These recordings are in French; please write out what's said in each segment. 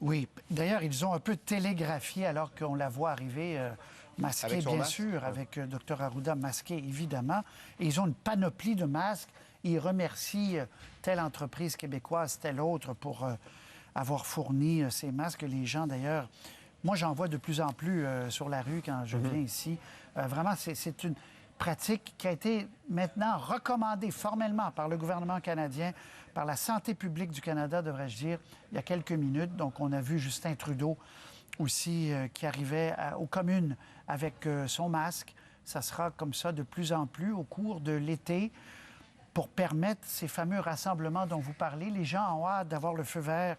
Oui. D'ailleurs, ils ont un peu télégraphié alors qu'on la voit arriver masquée, bien masque? sûr, avec Dr Arruda masqué, évidemment. Et ils ont une panoplie de masques. Ils remercient telle entreprise québécoise, telle autre pour avoir fourni ces masques. Les gens, d'ailleurs, moi, j'en vois de plus en plus sur la rue quand je viens ici. Vraiment, c'est une pratique qui a été maintenant recommandée formellement par le gouvernement canadien, par la santé publique du Canada, devrais-je dire, il y a quelques minutes. Donc, on a vu Justin Trudeau aussi qui arrivait aux communes avec son masque. Ça sera comme ça de plus en plus au cours de l'été pour permettre ces fameux rassemblements dont vous parlez. Les gens ont hâte d'avoir le feu vert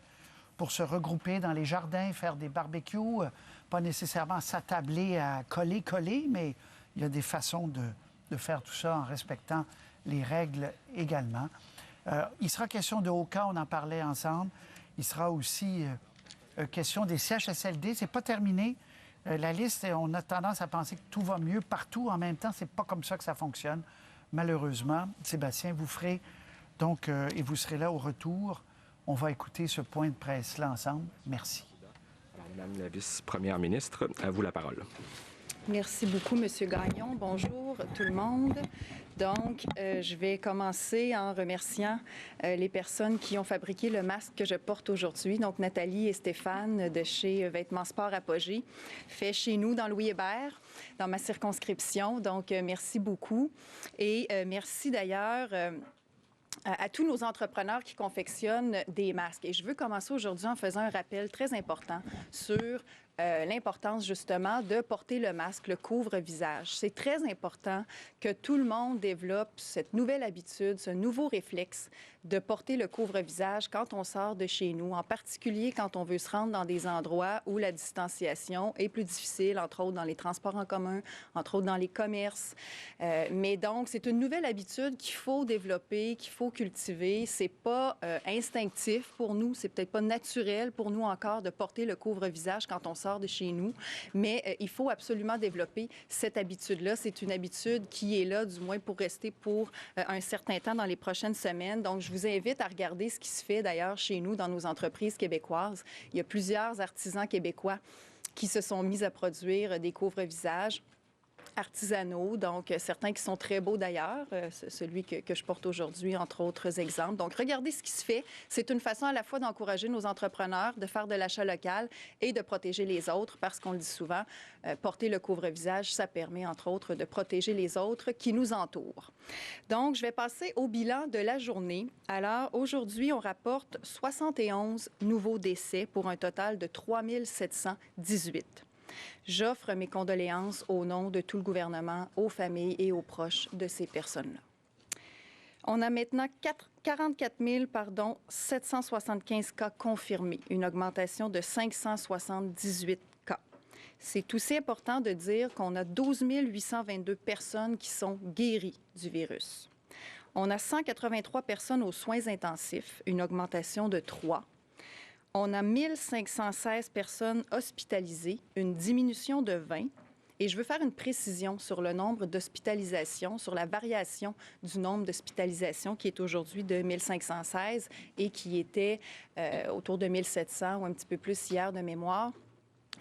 pour se regrouper dans les jardins, faire des barbecues, pas nécessairement s'attabler à coller, mais il y a des façons de faire tout ça en respectant les règles également. Il sera question de Oka, on en parlait ensemble. Il sera aussi question des CHSLD. C'est pas terminé. La liste, on a tendance à penser que tout va mieux partout. En même temps, c'est pas comme ça que ça fonctionne. Malheureusement, Sébastien, vous ferez donc, et vous serez là au retour. On va écouter ce point de presse-là ensemble. Merci. Alors, Madame la vice-première ministre, à vous la parole. Merci beaucoup, M. Gagnon. Bonjour, tout le monde. Donc, je vais commencer en remerciant les personnes qui ont fabriqué le masque que je porte aujourd'hui. Donc, Nathalie et Stéphane de chez Vêtements Sport Apogée, fait chez nous dans Louis-Hébert, dans ma circonscription. Donc, merci beaucoup. Et merci d'ailleurs à tous nos entrepreneurs qui confectionnent des masques. Et je veux commencer aujourd'hui en faisant un rappel très important sur l'importance justement de porter le masque, le couvre-visage. C'est très important que tout le monde développe cette nouvelle habitude, ce nouveau réflexe de porter le couvre-visage quand on sort de chez nous, en particulier quand on veut se rendre dans des endroits où la distanciation est plus difficile, entre autres dans les transports en commun, entre autres dans les commerces. Mais donc, c'est une nouvelle habitude qu'il faut développer, qu'il faut cultiver. C'est pas instinctif pour nous, c'est peut-être pas naturel pour nous encore de porter le couvre-visage quand on sort de chez nous, mais il faut absolument développer cette habitude-là. C'est une habitude qui est là, du moins pour rester pour un certain temps dans les prochaines semaines. Donc, je vous invite à regarder ce qui se fait d'ailleurs chez nous dans nos entreprises québécoises. Il y a plusieurs artisans québécois qui se sont mis à produire des couvre-visages artisanaux, donc certains qui sont très beaux d'ailleurs, celui que je porte aujourd'hui, entre autres exemples. Donc, regardez ce qui se fait. C'est une façon à la fois d'encourager nos entrepreneurs, de faire de l'achat local et de protéger les autres, parce qu'on le dit souvent, porter le couvre-visage, ça permet, entre autres, de protéger les autres qui nous entourent. Donc, je vais passer au bilan de la journée. Alors, aujourd'hui, on rapporte 71 nouveaux décès pour un total de 3 718. J'offre mes condoléances au nom de tout le gouvernement, aux familles et aux proches de ces personnes-là. On a maintenant 44 775 cas confirmés, une augmentation de 578 cas. C'est aussi important de dire qu'on a 12 822 personnes qui sont guéries du virus. On a 183 personnes aux soins intensifs, une augmentation de 3. On a 1516 personnes hospitalisées, une diminution de 20. Et je veux faire une précision sur le nombre d'hospitalisations, sur la variation du nombre d'hospitalisations qui est aujourd'hui de 1516 et qui était autour de 1700 ou un petit peu plus hier de mémoire.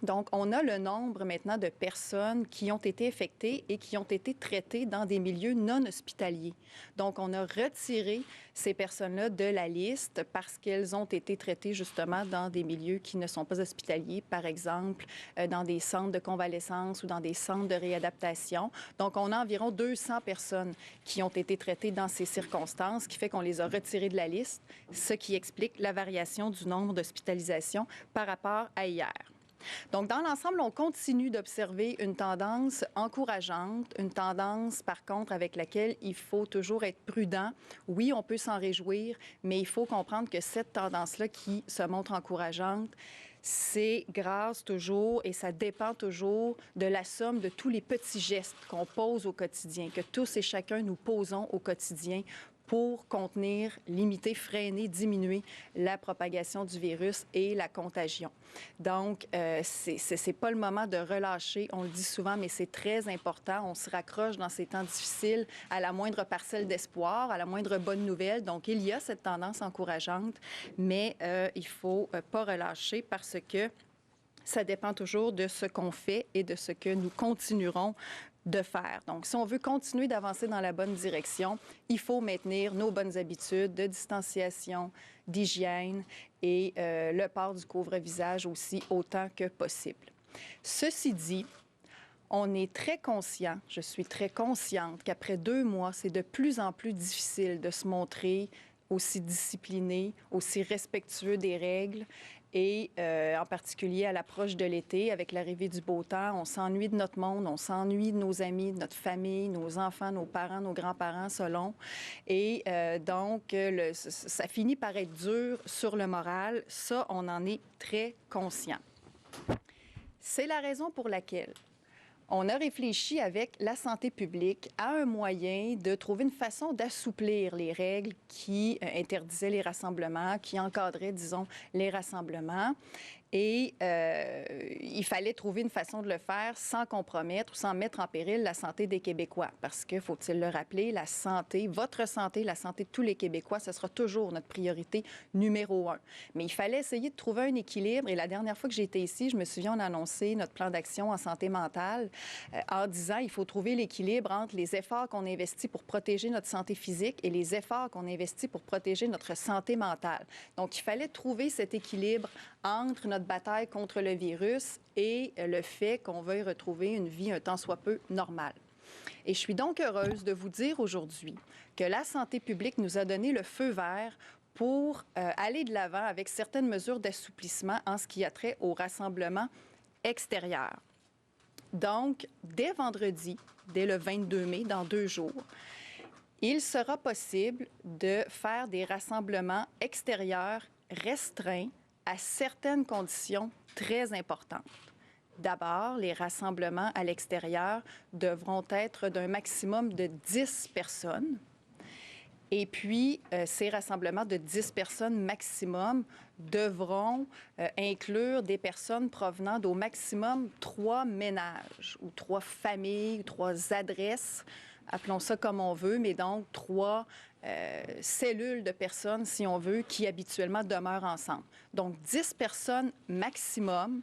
Donc, on a le nombre maintenant de personnes qui ont été infectées et qui ont été traitées dans des milieux non hospitaliers. Donc, on a retiré ces personnes-là de la liste parce qu'elles ont été traitées justement dans des milieux qui ne sont pas hospitaliers, par exemple dans des centres de convalescence ou dans des centres de réadaptation. Donc, on a environ 200 personnes qui ont été traitées dans ces circonstances, ce qui fait qu'on les a retirées de la liste, ce qui explique la variation du nombre d'hospitalisations par rapport à hier. Donc, dans l'ensemble, on continue d'observer une tendance encourageante, une tendance, par contre, avec laquelle il faut toujours être prudent. Oui, on peut s'en réjouir, mais il faut comprendre que cette tendance-là qui se montre encourageante, c'est grâce toujours et ça dépend toujours de la somme de tous les petits gestes qu'on pose au quotidien, que tous et chacun nous posons au quotidien pour contenir, limiter, freiner, diminuer la propagation du virus et la contagion. Donc, c'est pas le moment de relâcher, on le dit souvent, mais c'est très important. On se raccroche dans ces temps difficiles à la moindre parcelle d'espoir, à la moindre bonne nouvelle. Donc, il y a cette tendance encourageante, mais il faut pas relâcher parce que ça dépend toujours de ce qu'on fait et de ce que nous continuerons de faire. Donc, si on veut continuer d'avancer dans la bonne direction, il faut maintenir nos bonnes habitudes de distanciation, d'hygiène et le port du couvre-visage aussi autant que possible. Ceci dit, on est très conscient, je suis très consciente qu'après 2 mois, c'est de plus en plus difficile de se montrer aussi discipliné, aussi respectueux des règles. Et en particulier à l'approche de l'été, avec l'arrivée du beau temps, on s'ennuie de notre monde, on s'ennuie de nos amis, de notre famille, nos enfants, nos parents, nos grands-parents, selon. Et donc, ça finit par être dur sur le moral. Ça, on en est très conscient. C'est la raison pour laquelle on a réfléchi avec la santé publique à un moyen de trouver une façon d'assouplir les règles qui interdisaient les rassemblements, qui encadraient, disons, les rassemblements. Et il fallait trouver une façon de le faire sans compromettre ou sans mettre en péril la santé des Québécois. Parce que, faut-il le rappeler, la santé, votre santé, la santé de tous les Québécois, ce sera toujours notre priorité numéro 1. Mais il fallait essayer de trouver un équilibre. Et la dernière fois que j'ai été ici, je me souviens, on a annoncé notre plan d'action en santé mentale en disant qu'il faut trouver l'équilibre entre les efforts qu'on investit pour protéger notre santé physique et les efforts qu'on investit pour protéger notre santé mentale. Donc, il fallait trouver cet équilibre entre notre bataille contre le virus et le fait qu'on veuille retrouver une vie un tant soit peu normale. Et je suis donc heureuse de vous dire aujourd'hui que la santé publique nous a donné le feu vert pour aller de l'avant avec certaines mesures d'assouplissement en ce qui a trait au rassemblement extérieur. Donc, dès vendredi, dès le 22 mai, dans 2 jours, il sera possible de faire des rassemblements extérieurs restreints à certaines conditions très importantes. D'abord, les rassemblements à l'extérieur devront être d'un maximum de 10 personnes. Et puis, ces rassemblements de 10 personnes maximum devront inclure des personnes provenant d'au maximum 3 ménages ou 3 familles ou 3 adresses, appelons ça comme on veut, mais donc 3 cellules de personnes, si on veut, qui habituellement demeurent ensemble. Donc, 10 personnes maximum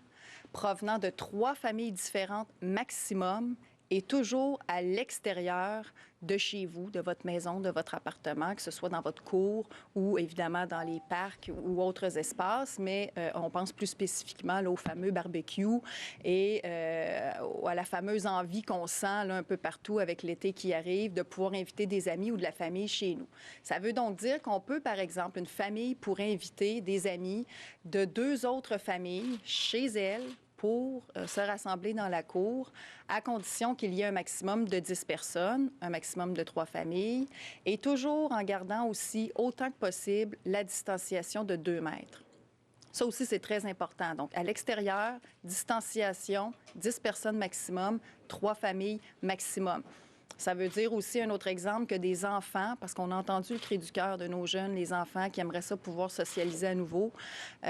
provenant de 3 familles différentes maximum et toujours à l'extérieur de chez vous, de votre maison, de votre appartement, que ce soit dans votre cour ou évidemment dans les parcs ou autres espaces, mais on pense plus spécifiquement là, au fameux barbecue et à la fameuse envie qu'on sent là, un peu partout avec l'été qui arrive de pouvoir inviter des amis ou de la famille chez nous. Ça veut donc dire qu'on peut, par exemple, une famille pourrait inviter des amis de 2 autres familles chez elle pour se rassembler dans la cour, à condition qu'il y ait un maximum de 10 personnes, un maximum de 3 familles, et toujours en gardant aussi, autant que possible, la distanciation de 2 mètres. Ça aussi, c'est très important. Donc, à l'extérieur, distanciation, 10 personnes maximum, 3 familles maximum. Ça veut dire aussi un autre exemple que des enfants, parce qu'on a entendu le cri du cœur de nos jeunes, les enfants qui aimeraient ça pouvoir socialiser à nouveau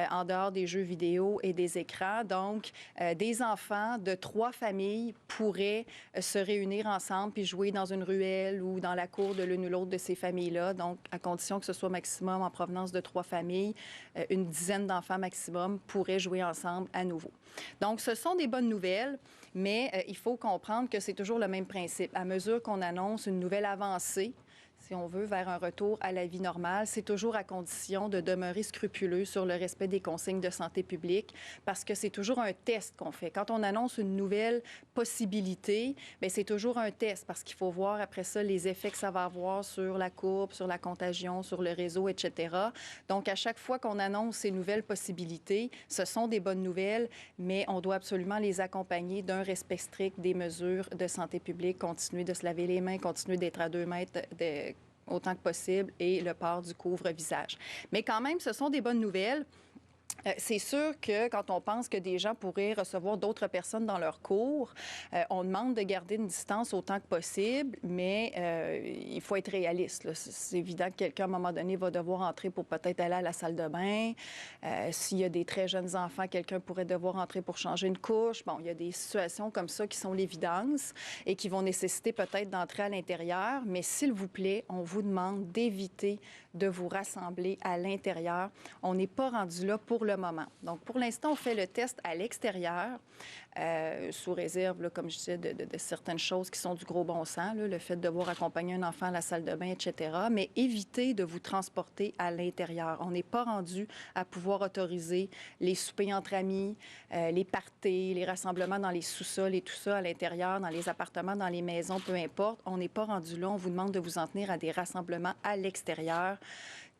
en dehors des jeux vidéo et des écrans. Donc, des enfants de 3 familles pourraient se réunir ensemble puis jouer dans une ruelle ou dans la cour de l'une ou l'autre de ces familles-là. Donc, à condition que ce soit maximum en provenance de 3 familles, une dizaine d'enfants maximum pourraient jouer ensemble à nouveau. Donc, ce sont des bonnes nouvelles, mais il faut comprendre que c'est toujours le même principe. À mesure qu'on annonce une nouvelle avancée, si on veut, vers un retour à la vie normale, c'est toujours à condition de demeurer scrupuleux sur le respect des consignes de santé publique parce que c'est toujours un test qu'on fait. Quand on annonce une nouvelle possibilité, bien, c'est toujours un test parce qu'il faut voir après ça les effets que ça va avoir sur la courbe, sur la contagion, sur le réseau, etc. Donc, à chaque fois qu'on annonce ces nouvelles possibilités, ce sont des bonnes nouvelles, mais on doit absolument les accompagner d'un respect strict des mesures de santé publique, continuer de se laver les mains, continuer d'être à 2 mètres autant que possible, et le port du couvre-visage. Mais quand même, ce sont des bonnes nouvelles. C'est sûr que quand on pense que des gens pourraient recevoir d'autres personnes dans leur cours, on demande de garder une distance autant que possible, mais il faut être réaliste, là. C'est évident que quelqu'un, à un moment donné, va devoir entrer pour peut-être aller à la salle de bain. S'il y a des très jeunes enfants, quelqu'un pourrait devoir entrer pour changer une couche. Bon, il y a des situations comme ça qui sont l'évidence et qui vont nécessiter peut-être d'entrer à l'intérieur, mais s'il vous plaît, on vous demande d'éviter de vous rassembler à l'intérieur. On n'est pas rendu là pour le moment. Donc, pour l'instant, on fait le test à l'extérieur, sous réserve, là, comme je disais, de certaines choses qui sont du gros bon sens, là, le fait de devoir accompagner un enfant à la salle de bain, etc. Mais évitez de vous transporter à l'intérieur. On n'est pas rendu à pouvoir autoriser les soupers entre amis, les parties, les rassemblements dans les sous-sols et tout ça à l'intérieur, dans les appartements, dans les maisons, peu importe. On n'est pas rendu là. On vous demande de vous en tenir à des rassemblements à l'extérieur.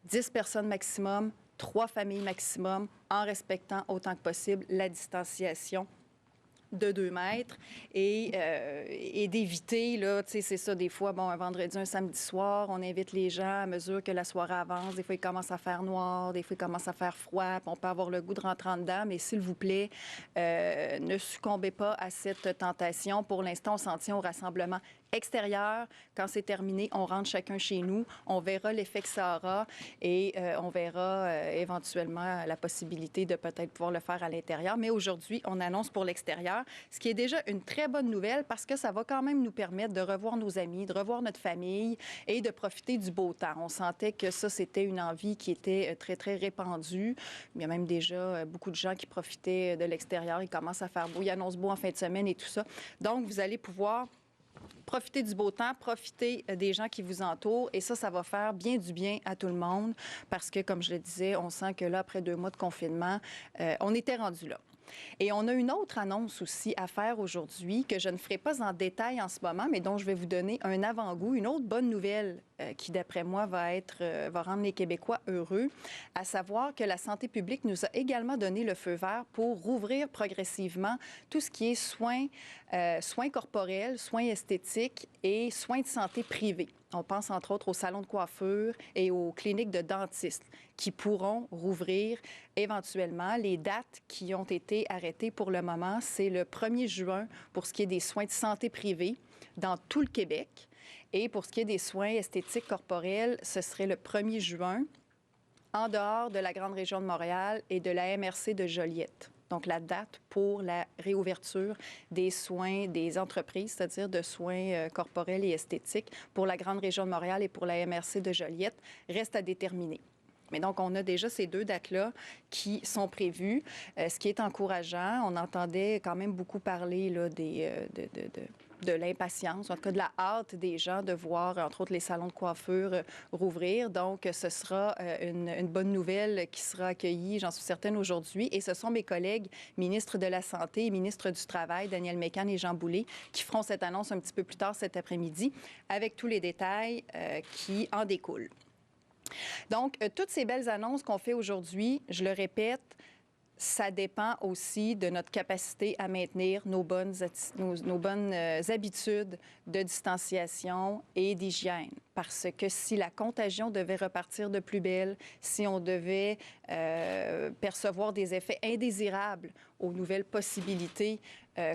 10 personnes maximum, 3 familles maximum, en respectant autant que possible la distanciation de 2 mètres et d'éviter, là, tu sais, c'est ça, des fois, bon, un vendredi, un samedi soir, on invite les gens à mesure que la soirée avance. Des fois, il commence à faire noir, des fois, il commence à faire froid, puis on peut avoir le goût de rentrer en dedans, mais s'il vous plaît, ne succombez pas à cette tentation. Pour l'instant, on s'en tient au rassemblement extérieur. Quand c'est terminé, on rentre chacun chez nous. On verra l'effet que ça aura et on verra éventuellement la possibilité de peut-être pouvoir le faire à l'intérieur. Mais aujourd'hui, on annonce pour l'extérieur, ce qui est déjà une très bonne nouvelle parce que ça va quand même nous permettre de revoir nos amis, de revoir notre famille et de profiter du beau temps. On sentait que ça, c'était une envie qui était très, très répandue. Il y a même déjà beaucoup de gens qui profitaient de l'extérieur. Il commence à faire beau. Il annonce beau en fin de semaine et tout ça. Donc, vous allez pouvoir profiter du beau temps, profiter des gens qui vous entourent. Et ça va faire bien du bien à tout le monde parce que, comme je le disais, on sent que là, après 2 mois de confinement, on était rendu là. Et on a une autre annonce aussi à faire aujourd'hui que je ne ferai pas en détail en ce moment, mais dont je vais vous donner un avant-goût, une autre bonne nouvelle qui, d'après moi, va rendre les Québécois heureux, à savoir que la santé publique nous a également donné le feu vert pour rouvrir progressivement tout ce qui est soins corporels, soins esthétiques et soins de santé privés. On pense entre autres aux salons de coiffure et aux cliniques de dentistes qui pourront rouvrir éventuellement. Les dates qui ont été arrêtées pour le moment, c'est le 1er juin pour ce qui est des soins de santé privés dans tout le Québec. Et pour ce qui est des soins esthétiques corporels, ce serait le 1er juin en dehors de la grande région de Montréal et de la MRC de Joliette. Donc, la date pour la réouverture des soins des entreprises, c'est-à-dire de soins corporels et esthétiques pour la grande région de Montréal et pour la MRC de Joliette, reste à déterminer. Mais donc, on a déjà ces 2 dates-là qui sont prévues, ce qui est encourageant. On entendait quand même beaucoup parler là, de l'impatience, en tout cas de la hâte des gens de voir, entre autres, les salons de coiffure rouvrir. Donc, ce sera une bonne nouvelle qui sera accueillie, j'en suis certaine, aujourd'hui. Et ce sont mes collègues ministres de la Santé et ministres du Travail, Daniel Mécan et Jean Boulet, qui feront cette annonce un petit peu plus tard cet après-midi, avec tous les détails qui en découlent. Donc, toutes ces belles annonces qu'on fait aujourd'hui, je le répète, ça dépend aussi de notre capacité à maintenir nos bonnes habitudes de distanciation et d'hygiène. Parce que si la contagion devait repartir de plus belle, si on devait percevoir des effets indésirables aux nouvelles possibilités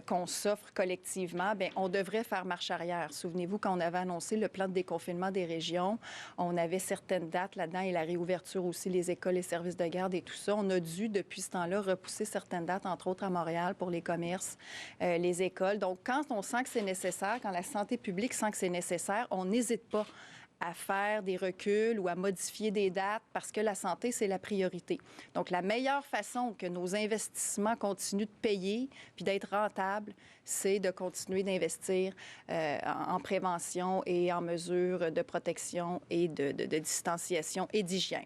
qu'on s'offre collectivement, bien, on devrait faire marche arrière. Souvenez-vous, quand on avait annoncé le plan de déconfinement des régions, on avait certaines dates là-dedans et la réouverture aussi, les écoles, les services de garde et tout ça. On a dû, depuis ce temps-là, repousser certaines dates, entre autres à Montréal, pour les commerces, les écoles. Donc, quand on sent que c'est nécessaire, quand la santé publique sent que c'est nécessaire, on n'hésite pas à faire des reculs ou à modifier des dates parce que la santé, c'est la priorité. Donc, la meilleure façon que nos investissements continuent de payer puis d'être rentables, c'est de continuer d'investir en prévention et en mesures de protection et de distanciation et d'hygiène.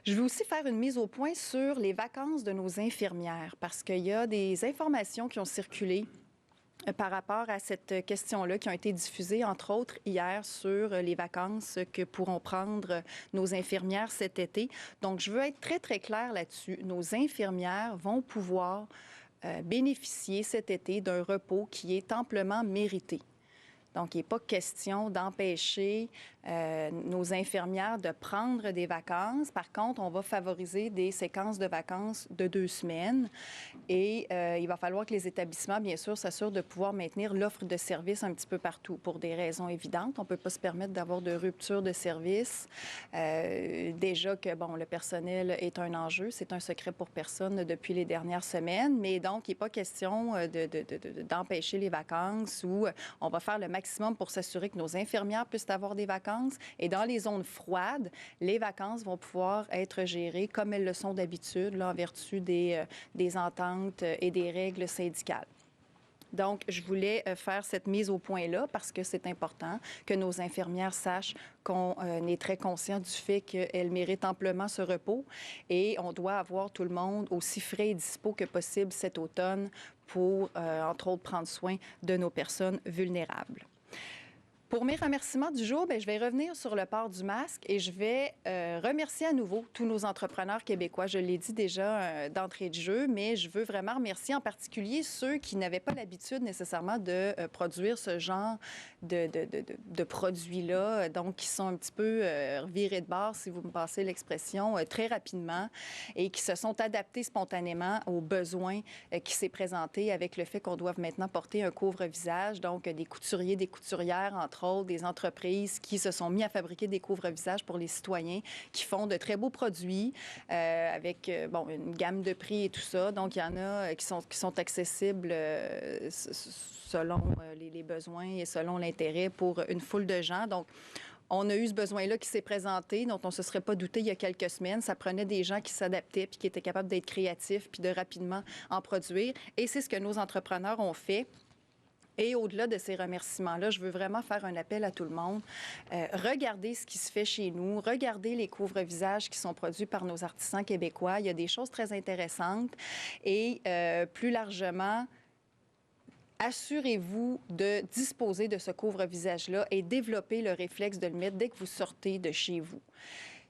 Je veux aussi faire une mise au point sur les vacances de nos infirmières parce qu'il y a des informations qui ont circulé par rapport à cette question-là qui ont été diffusées, entre autres, hier sur les vacances que pourront prendre nos infirmières cet été. Donc, je veux être très, très claire là-dessus. Nos infirmières vont pouvoir bénéficier cet été d'un repos qui est amplement mérité. Donc, il n'est pas question d'empêcher nos infirmières de prendre des vacances. Par contre, on va favoriser des séquences de vacances de 2 semaines et il va falloir que les établissements, bien sûr, s'assurent de pouvoir maintenir l'offre de services un petit peu partout pour des raisons évidentes. On ne peut pas se permettre d'avoir de rupture de service. Déjà que, bon, le personnel est un enjeu, c'est un secret pour personne depuis les dernières semaines, mais donc, il n'est pas question d'empêcher les vacances ou on va faire le maximum pour s'assurer que nos infirmières puissent avoir des vacances. Et dans les zones froides, les vacances vont pouvoir être gérées comme elles le sont d'habitude, là, en vertu des ententes et des règles syndicales. Donc, je voulais faire cette mise au point-là parce que c'est important que nos infirmières sachent qu'on est très conscient du fait qu'elles méritent amplement ce repos et on doit avoir tout le monde aussi frais et dispo que possible cet automne pour, entre autres, prendre soin de nos personnes vulnérables. Pour mes remerciements du jour, bien, je vais revenir sur le port du masque et je vais remercier à nouveau tous nos entrepreneurs québécois. Je l'ai dit déjà d'entrée de jeu, mais je veux vraiment remercier en particulier ceux qui n'avaient pas l'habitude nécessairement de produire ce genre de produits-là, donc qui sont un petit peu virés de bord, si vous me passez l'expression, très rapidement et qui se sont adaptés spontanément aux besoins qui s'est présenté avec le fait qu'on doive maintenant porter un couvre-visage, donc des couturiers, des couturières, entre autres, des entreprises qui se sont mis à fabriquer des couvre-visages pour les citoyens, qui font de très beaux produits avec bon, une gamme de prix et tout ça. Donc, il y en a qui sont accessibles selon les besoins et selon l'intérêt pour une foule de gens. Donc, on a eu ce besoin-là qui s'est présenté, dont on ne se serait pas douté il y a quelques semaines. Ça prenait des gens qui s'adaptaient puis qui étaient capables d'être créatifs puis de rapidement en produire. Et c'est ce que nos entrepreneurs ont fait. Et au-delà de ces remerciements-là, je veux vraiment faire un appel à tout le monde. Regardez ce qui se fait chez nous. Regardez les couvre-visages qui sont produits par nos artisans québécois. Il y a des choses très intéressantes. Et plus largement, assurez-vous de disposer de ce couvre-visage-là et développer le réflexe de le mettre dès que vous sortez de chez vous.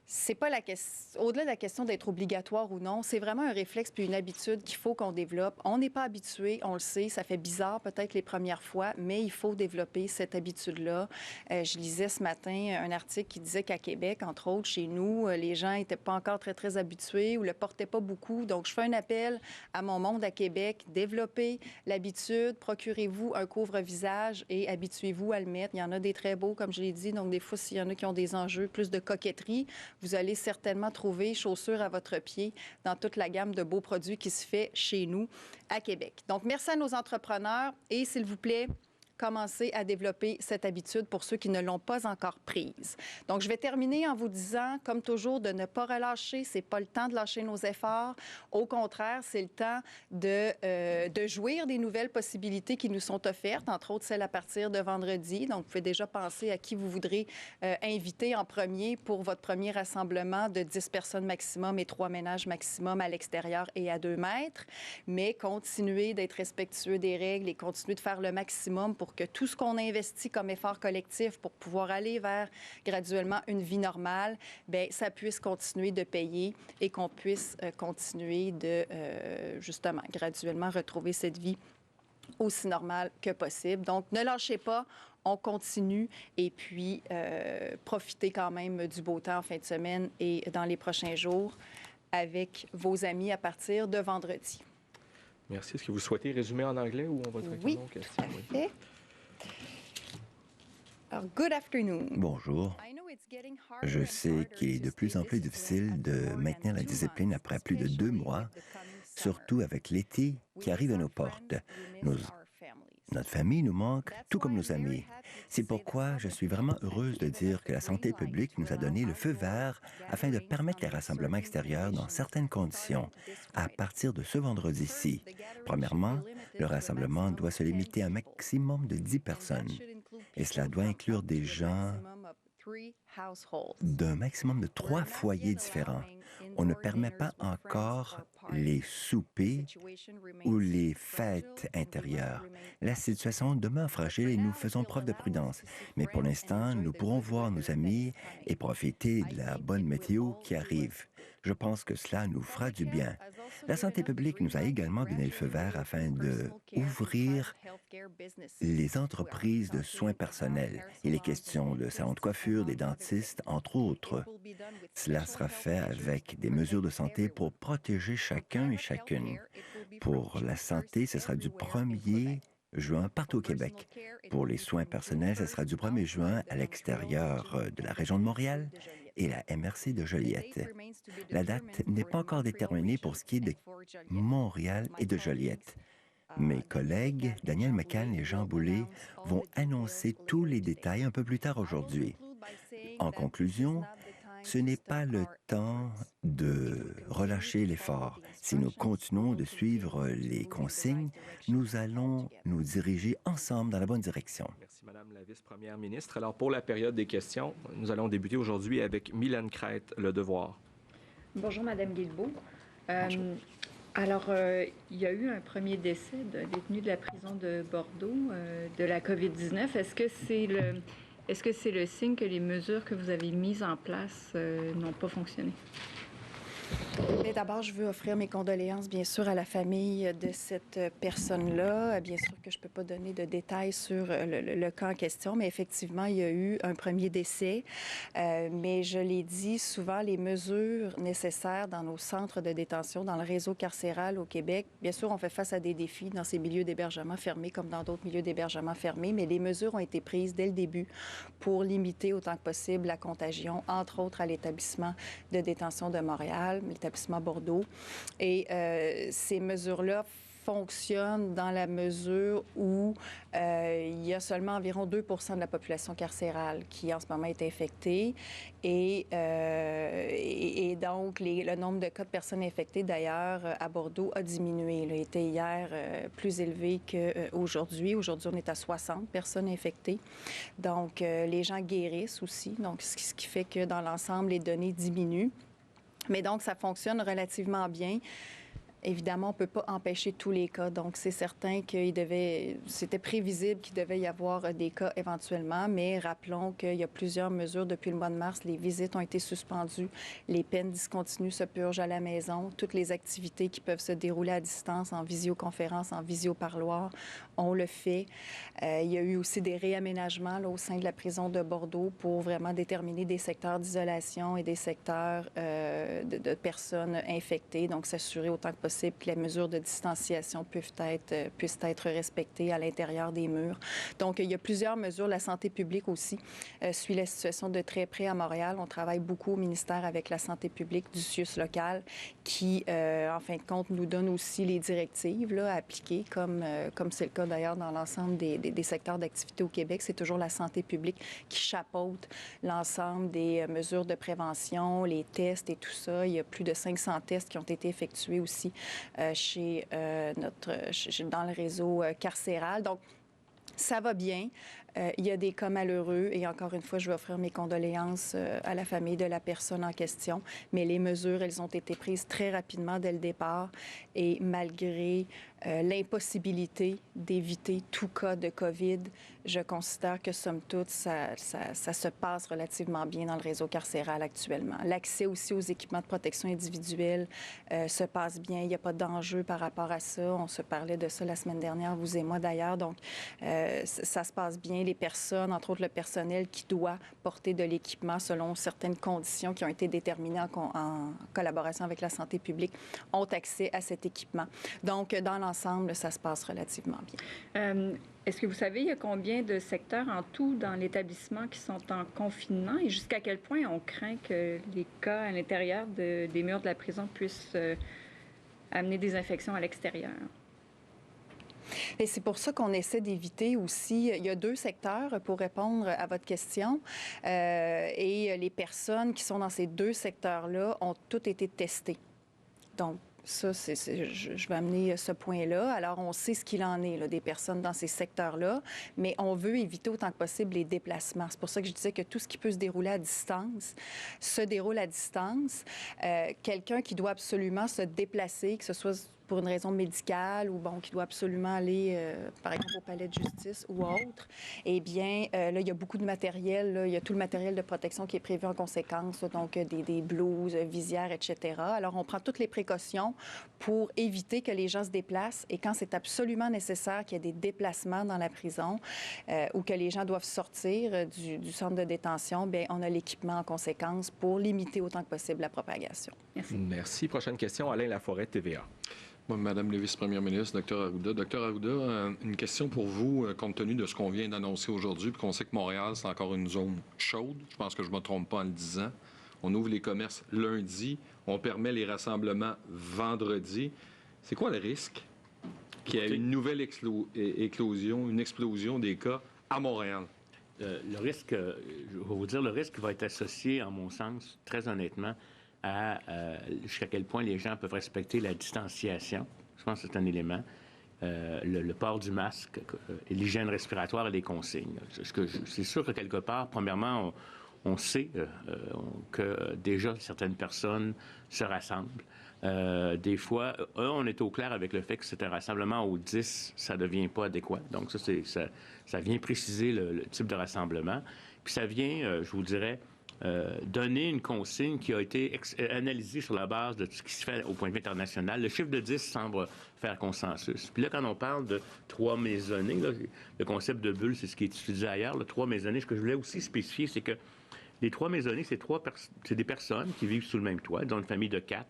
C'est pas la question. Au-delà de la question d'être obligatoire ou non, c'est vraiment un réflexe puis une habitude qu'il faut qu'on développe. On n'est pas habitué, on le sait, ça fait bizarre peut-être les premières fois, mais il faut développer cette habitude-là. Je lisais ce matin un article qui disait qu'à Québec, entre autres, chez nous, les gens n'étaient pas encore très, très habitués ou le portaient pas beaucoup. Donc, je fais un appel à mon monde à Québec. Développez l'habitude, procurez-vous un couvre-visage et habituez-vous à le mettre. Il y en a des très beaux, comme je l'ai dit. Donc, des fois, s'il y en a qui ont des enjeux plus de coquetterie, vous allez certainement trouver chaussures à votre pied dans toute la gamme de beaux produits qui se fait chez nous à Québec. Donc, merci à nos entrepreneurs et, s'il vous plaît, commencer à développer cette habitude pour ceux qui ne l'ont pas encore prise. Donc, je vais terminer en vous disant, comme toujours, de ne pas relâcher. C'est pas le temps de lâcher nos efforts. Au contraire, c'est le temps de jouir des nouvelles possibilités qui nous sont offertes, entre autres celles à partir de vendredi. Donc, vous pouvez déjà penser à qui vous voudrez inviter en premier pour votre premier rassemblement de 10 personnes maximum et 3 ménages maximum à l'extérieur et à 2 mètres. Mais continuez d'être respectueux des règles et continuez de faire le maximum pour que tout ce qu'on investit comme effort collectif pour pouvoir aller vers graduellement une vie normale, bien, ça puisse continuer de payer et qu'on puisse continuer de, justement, graduellement retrouver cette vie aussi normale que possible. Donc, ne lâchez pas. On continue et puis profitez quand même du beau temps en fin de semaine et dans les prochains jours avec vos amis à partir de vendredi. Merci. Est-ce que vous souhaitez résumer en anglais ou on va directement aux questions? Oui, tout à fait. Alors, good afternoon. Bonjour. Je sais qu'il est de plus en plus difficile de maintenir la discipline après plus de 2 mois, surtout avec l'été qui arrive à nos portes. Notre famille nous manque, tout comme nos amis. C'est pourquoi je suis vraiment heureuse de dire que la santé publique nous a donné le feu vert afin de permettre les rassemblements extérieurs dans certaines conditions, à partir de ce vendredi-ci. Premièrement, le rassemblement doit se limiter à un maximum de 10 personnes. Et cela doit inclure des gens d'un maximum de 3 foyers différents. On ne permet pas encore les soupers ou les fêtes intérieures. La situation demeure fragile et nous faisons preuve de prudence. Mais pour l'instant, nous pourrons voir nos amis et profiter de la bonne météo qui arrive. Je pense que cela nous fera du bien. La santé publique nous a également donné le feu vert afin d'ouvrir les entreprises de soins personnels et les questions de salons de coiffure, des dentistes, entre autres. Cela sera fait avec des mesures de santé pour protéger chacun et chacune. Pour la santé, ce sera du 1er juin partout au Québec. Pour les soins personnels, ce sera du 1er juin à l'extérieur de la région de Montréal et la MRC de Joliette. La date n'est pas encore déterminée pour ce qui est de Montréal et de Joliette. Mes collègues, Daniel McCann et Jean Boulet, vont annoncer tous les détails un peu plus tard aujourd'hui. En conclusion, ce n'est pas le temps de relâcher l'effort. Si nous continuons de suivre les consignes, nous allons nous diriger ensemble dans la bonne direction. Merci, Madame la vice-première ministre. Alors, pour la période des questions, nous allons débuter aujourd'hui avec Mylène Crête, Le Devoir. Bonjour, Madame Guilbeault. Il y a eu un premier décès d'un détenu de la prison de Bordeaux de la COVID-19. Est-ce que c'est le signe que les mesures que vous avez mises en place n'ont pas fonctionné? D'abord, je veux offrir mes condoléances, bien sûr, à la famille de cette personne-là. Bien sûr que je ne peux pas donner de détails sur le cas en question, mais effectivement, il y a eu un premier décès. Mais je l'ai dit, souvent, les mesures nécessaires dans nos centres de détention, dans le réseau carcéral au Québec, bien sûr, on fait face à des défis dans ces milieux d'hébergement fermés comme dans d'autres milieux d'hébergement fermés, mais les mesures ont été prises dès le début pour limiter autant que possible la contagion, entre autres à l'établissement de détention de Montréal, l'établissement Bordeaux. Et ces mesures-là fonctionnent dans la mesure où il y a seulement environ 2 % de la population carcérale qui, en ce moment, est infectée. Et donc, le nombre de cas de personnes infectées, d'ailleurs, à Bordeaux a diminué. Il était hier plus élevé qu'aujourd'hui. Aujourd'hui, on est à 60 personnes infectées. Donc, les gens guérissent aussi. Donc, ce qui fait que, dans l'ensemble, les données diminuent. Mais donc, ça fonctionne relativement bien. Évidemment, on ne peut pas empêcher tous les cas. Donc, c'est certain c'était prévisible qu'il devait y avoir des cas éventuellement, mais rappelons qu'il y a plusieurs mesures depuis le mois de mars. Les visites ont été suspendues, les peines discontinues se purgent à la maison, toutes les activités qui peuvent se dérouler à distance, en visioconférence, en visioparloir, on le fait. Il y a eu aussi des réaménagements là, au sein de la prison de Bordeaux pour vraiment déterminer des secteurs d'isolation et des secteurs de personnes infectées, donc s'assurer autant que possible que les mesures de distanciation puissent être respectées à l'intérieur des murs. Donc, il y a plusieurs mesures. La santé publique aussi suit la situation de très près à Montréal. On travaille beaucoup au ministère avec la santé publique du CIUS local qui, en fin de compte, nous donne aussi les directives là, à appliquer, comme c'est le cas d'ailleurs dans l'ensemble des secteurs d'activité au Québec. C'est toujours la santé publique qui chapeaute l'ensemble des mesures de prévention, les tests et tout ça. Il y a plus de 500 tests qui ont été effectués aussi dans le réseau carcéral. Donc, ça va bien. Il y a des cas malheureux et encore une fois, je veux offrir mes condoléances à la famille de la personne en question. Mais les mesures, elles ont été prises très rapidement dès le départ et malgré l'impossibilité d'éviter tout cas de COVID, je considère que, somme toute, ça se passe relativement bien dans le réseau carcéral actuellement. L'accès aussi aux équipements de protection individuelle se passe bien. Il n'y a pas d'enjeu par rapport à ça. On se parlait de ça la semaine dernière, vous et moi d'ailleurs. Donc, ça se passe bien. Les personnes, entre autres le personnel qui doit porter de l'équipement selon certaines conditions qui ont été déterminées en collaboration avec la santé publique, ont accès à cet équipement. Donc, dans l'ensemble, ça se passe relativement bien. Est-ce que vous savez, il y a combien de secteurs en tout dans l'établissement qui sont en confinement et jusqu'à quel point on craint que les cas à l'intérieur des murs de la prison puissent amener des infections à l'extérieur? Et c'est pour ça qu'on essaie d'éviter aussi. Il y a 2 secteurs pour répondre à votre question. Et les personnes qui sont dans ces 2 secteurs-là ont toutes été testées. Donc, Ça, je vais amener ce point-là. Alors, on sait ce qu'il en est, là, des personnes dans ces secteurs-là, mais on veut éviter autant que possible les déplacements. C'est pour ça que je disais que tout ce qui peut se dérouler à distance se déroule à distance. Quelqu'un qui doit absolument se déplacer, que ce soit pour une raison médicale ou, bon, qui doit absolument aller, par exemple, au palais de justice ou autre, eh bien, là, il y a beaucoup de matériel. Là, il y a tout le matériel de protection qui est prévu en conséquence, là, donc des blouses, visières, etc. Alors, on prend toutes les précautions pour éviter que les gens se déplacent et quand c'est absolument nécessaire qu'il y ait des déplacements dans la prison ou que les gens doivent sortir du centre de détention, bien, on a l'équipement en conséquence pour limiter autant que possible la propagation. Merci. Merci. Prochaine question, Alain Laforêt, TVA. Moi, Madame le vice-première ministre, Dr Arruda. Dr Arruda, une question pour vous, compte tenu de ce qu'on vient d'annoncer aujourd'hui, puis qu'on sait que Montréal, c'est encore une zone chaude. Je pense que je ne me trompe pas en le disant. On ouvre les commerces lundi, on permet les rassemblements vendredi. C'est quoi le risque qu'il y ait une nouvelle éclosion, une explosion des cas à Montréal? Le risque, je vais vous dire, le risque va être associé, en mon sens, très honnêtement, à jusqu'à quel point les gens peuvent respecter la distanciation. Je pense que c'est un élément. Le port du masque, l'hygiène respiratoire et les consignes. C'est sûr que quelque part, premièrement, on sait que déjà certaines personnes se rassemblent. Des fois, on est au clair avec le fait que c'est un rassemblement aux 10, ça ne devient pas adéquat. Donc ça vient préciser le type de rassemblement. Puis ça vient, je vous dirais, donner une consigne qui a été analysée sur la base de tout ce qui se fait au point de vue international. Le chiffre de 10 semble faire consensus. Puis là, quand on parle de 3 maisonnées, là, le concept de bulle, c'est ce qui est utilisé ailleurs, 3 maisonnées, ce que je voulais aussi spécifier, c'est que les 3 maisonnées, c'est des personnes qui vivent sous le même toit, dont une famille de 4,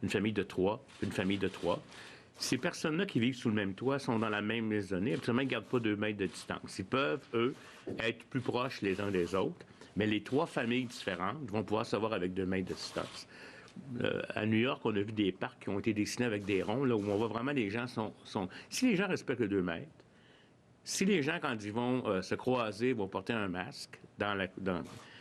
une famille de 3, une famille de 3. Ces personnes-là qui vivent sous le même toit sont dans la même maisonnée. Absolument, ils ne gardent pas 2 mètres de distance. Ils peuvent, eux, être plus proches les uns des autres. Mais les 3 familles différentes vont pouvoir se voir avec 2 mètres de distance. À New York, on a vu des parcs qui ont été dessinés avec des ronds, là, où on voit vraiment les gens sont... Si les gens respectent les 2 mètres, si les gens, quand ils vont se croiser, vont porter un masque,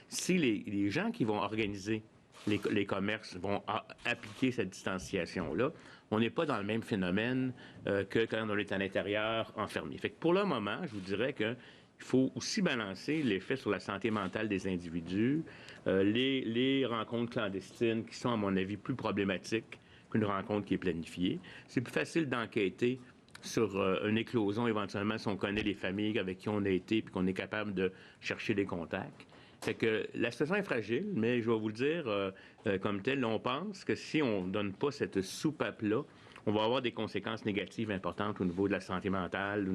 si les gens qui vont organiser les commerces vont appliquer cette distanciation-là, on n'est pas dans le même phénomène que quand on est à l'intérieur enfermé. Fait que pour le moment, je vous dirais que il faut aussi balancer l'effet sur la santé mentale des individus, les rencontres clandestines qui sont, à mon avis, plus problématiques qu'une rencontre qui est planifiée. C'est plus facile d'enquêter sur une éclosion, éventuellement, si on connaît les familles avec qui on a été puis qu'on est capable de chercher des contacts. Fait que la situation est fragile, mais je vais vous le dire comme tel, on pense que si on ne donne pas cette soupape-là, on va avoir des conséquences négatives importantes au niveau de la santé mentale,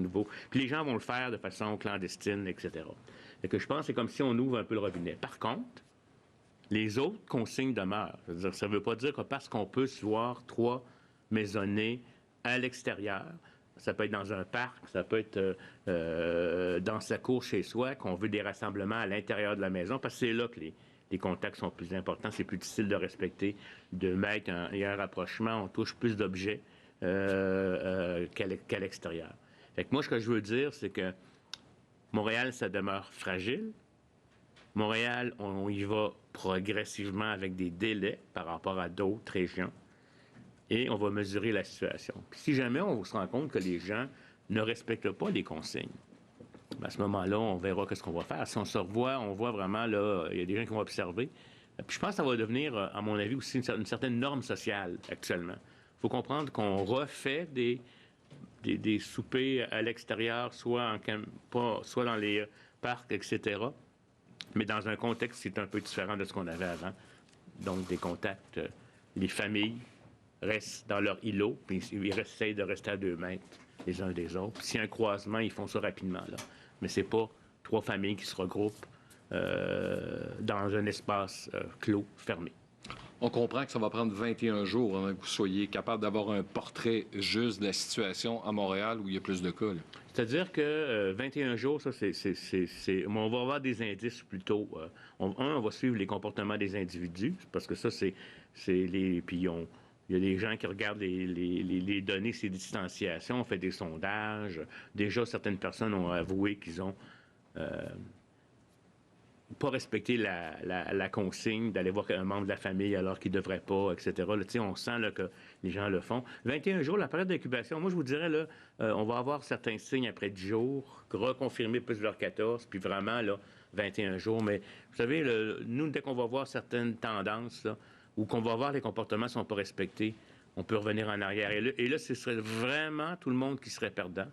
Puis les gens vont le faire de façon clandestine, etc. Fait que je pense que c'est comme si on ouvre un peu le robinet. Par contre, les autres consignes demeurent. Ça ne veut pas dire que parce qu'on peut se voir 3 maisonnées à l'extérieur, ça peut être dans un parc, ça peut être dans sa cour chez soi, qu'on veut des rassemblements à l'intérieur de la maison, parce que c'est là que les contacts sont plus importants, c'est plus difficile de respecter, de mettre un rapprochement, on touche plus d'objets qu'à l'extérieur. Fait que moi, ce que je veux dire, c'est que Montréal, ça demeure fragile. Montréal, on y va progressivement avec des délais par rapport à d'autres régions. Et on va mesurer la situation. Puis si jamais on se rend compte que les gens ne respectent pas les consignes, à ce moment-là, on verra ce qu'on va faire. Si on se revoit, on voit vraiment, là, il y a des gens qui vont observer. Puis je pense que ça va devenir, à mon avis, aussi une certaine norme sociale actuellement. Il faut comprendre qu'on refait des soupers à l'extérieur, soit dans les parcs, etc., mais dans un contexte qui est un peu différent de ce qu'on avait avant. Donc, des contacts, les familles restent dans leur îlot, puis ils essayent de rester à 2 mètres les uns des autres. S'il y a un croisement, ils font ça rapidement, là. Mais c'est pas 3 familles qui se regroupent dans un espace clos, fermé. On comprend que ça va prendre 21 jours avant que vous soyez capable d'avoir un portrait juste de la situation à Montréal où il y a plus de cas. C'est-à-dire que 21 jours, ça, on va avoir des indices plutôt. On va suivre les comportements des individus, parce que ça, puis il y a des gens qui regardent les données, ces distanciations, on fait des sondages. Déjà, certaines personnes ont avoué qu'ils ont pas respecter la consigne d'aller voir un membre de la famille alors qu'il ne devrait pas, etc. Là, on sent là, que les gens le font. 21 jours, la période d'incubation, moi, je vous dirais, là, on va avoir certains signes après 10 jours, reconfirmer plus vers 14, puis vraiment, là, 21 jours. Mais vous savez, nous, dès qu'on va voir certaines tendances, là, ou qu'on va voir les comportements ne sont pas respectés, on peut revenir en arrière. Et là, ce serait vraiment tout le monde qui serait perdant.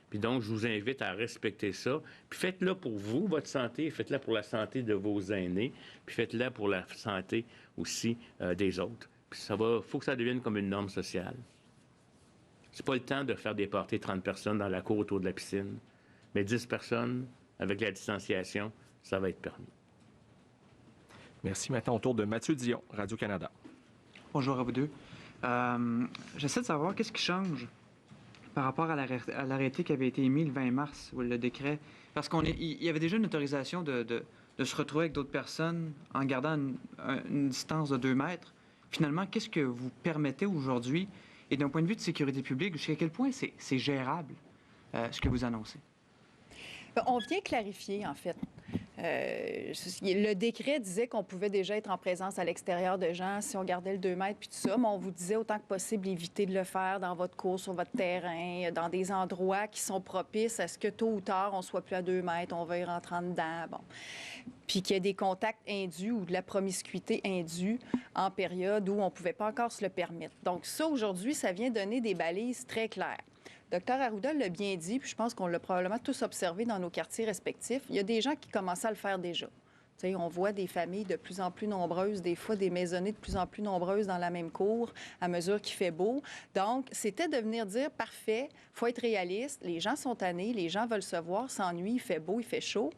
Puis donc, je vous invite à respecter ça. Puis faites-le pour vous, votre santé, faites-le pour la santé de vos aînés, puis faites-le pour la santé aussi des autres. Puis faut que ça devienne comme une norme sociale. C'est pas le temps de faire des parties 30 personnes dans la cour autour de la piscine, mais 10 personnes, avec la distanciation, ça va être permis. Merci. Maintenant, au tour de Mathieu Dion, Radio-Canada. Bonjour à vous deux. J'essaie de savoir qu'est-ce qui change par rapport à l'arrêté qui avait été émis le 20 mars, ou le décret. Parce qu'il y avait déjà une autorisation de se retrouver avec d'autres personnes en gardant une distance de 2 mètres. Finalement, qu'est-ce que vous permettez aujourd'hui? Et d'un point de vue de sécurité publique, jusqu'à quel point c'est gérable, ce que vous annoncez? On vient clarifier, en fait. Le décret disait qu'on pouvait déjà être en présence à l'extérieur de gens si on gardait le 2 mètres puis tout ça, mais on vous disait autant que possible éviter de le faire dans votre cours, sur votre terrain, dans des endroits qui sont propices à ce que tôt ou tard, on soit plus à 2 mètres, on va y rentrer en dedans, bon. Puis qu'il y ait des contacts indus ou de la promiscuité indue en période où on ne pouvait pas encore se le permettre. Donc ça, aujourd'hui, ça vient donner des balises très claires. Dr Arruda l'a bien dit, puis je pense qu'on l'a probablement tous observé dans nos quartiers respectifs. Il y a des gens qui commençaient à le faire déjà. T'sais, on voit des familles de plus en plus nombreuses, des fois des maisonnées de plus en plus nombreuses dans la même cour à mesure qu'il fait beau. Donc, c'était de venir dire, parfait, il faut être réaliste, les gens sont tannés, les gens veulent se voir, s'ennuient, il fait beau, il fait chaud.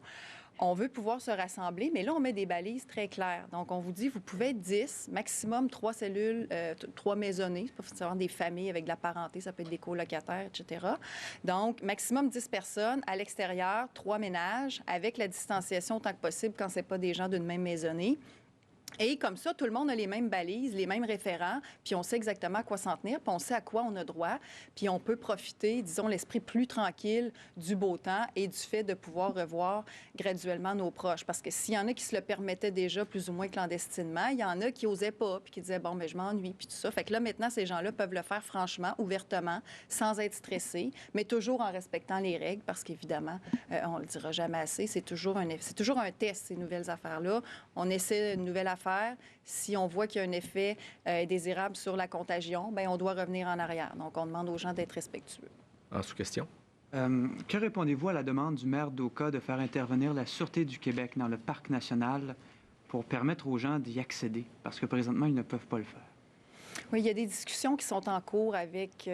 On veut pouvoir se rassembler, mais là, on met des balises très claires. Donc, on vous dit, vous pouvez être 10, maximum 3 cellules, 3 maisonnées. C'est pas forcément des familles avec de la parenté, ça peut être des colocataires, etc. Donc, maximum 10 personnes à l'extérieur, 3 ménages, avec la distanciation autant que possible quand c'est pas des gens d'une même maisonnée. Et comme ça, tout le monde a les mêmes balises, les mêmes référents, puis on sait exactement à quoi s'en tenir, puis on sait à quoi on a droit, puis on peut profiter, disons, l'esprit plus tranquille du beau temps et du fait de pouvoir revoir graduellement nos proches. Parce que s'il y en a qui se le permettaient déjà plus ou moins clandestinement, il y en a qui n'osaient pas, puis qui disaient, bon, mais je m'ennuie, puis tout ça. Fait que là, maintenant, ces gens-là peuvent le faire franchement, ouvertement, sans être stressés, mais toujours en respectant les règles, parce qu'évidemment, on le dira jamais assez, c'est toujours un test, ces nouvelles affaires-là. On essaie une nouvelle affaire. Si on voit qu'il y a un effet désirable sur la contagion, bien, on doit revenir en arrière. Donc, on demande aux gens d'être respectueux. En sous-question. Que répondez-vous à la demande du maire d'Oka de faire intervenir la Sûreté du Québec dans le parc national pour permettre aux gens d'y accéder? Parce que présentement, ils ne peuvent pas le faire. Oui, il y a des discussions qui sont en cours avec,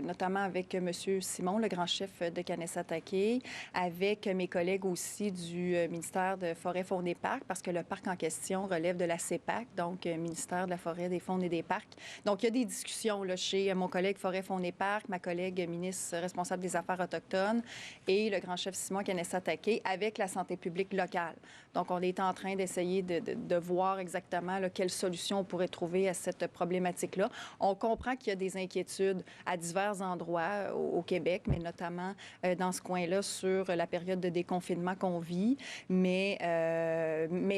notamment avec M. Simon, le grand chef de Kanesatake, avec mes collègues aussi du ministère de Forêt, Faune et Parcs, parce que le parc en question relève de la CEPAC, donc ministère de la Forêt, des Faunes et des Parcs. Donc, il y a des discussions là, chez mon collègue Forêt, Faune et Parcs, ma collègue ministre responsable des Affaires autochtones et le grand chef Simon Kanesatake avec la santé publique locale. Donc, on est en train d'essayer de voir exactement là, quelle solution on pourrait trouver à cette problématique-là. On comprend qu'il y a des inquiétudes à divers endroits au Québec, mais notamment dans ce coin-là sur la période de déconfinement qu'on vit. Mais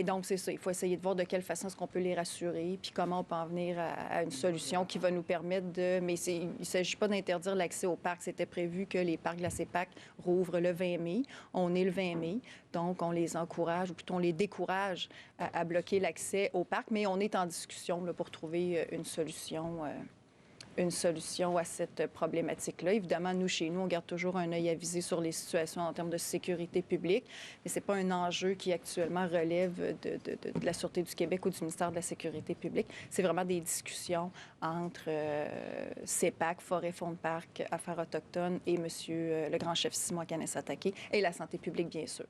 donc, c'est ça. Il faut essayer de voir de quelle façon est-ce qu'on peut les rassurer, puis comment on peut en venir à une solution qui va nous permettre de... Mais il ne s'agit pas d'interdire l'accès au parc. C'était prévu que les parcs de la CEPAC rouvrent le 20 mai. On est le 20 mai. Donc, on les encourage, ou plutôt on les décourage à bloquer l'accès au parc, mais on est en discussion là, pour trouver une solution à cette problématique-là. Évidemment, nous, chez nous, on garde toujours un œil avisé sur les situations en termes de sécurité publique, mais ce n'est pas un enjeu qui actuellement relève de la Sûreté du Québec ou du ministère de la Sécurité publique. C'est vraiment des discussions entre CEPAC, Forêt, Faune, Parc, Affaires autochtones et monsieur le grand chef Simon Kanesatake et la santé publique, bien sûr.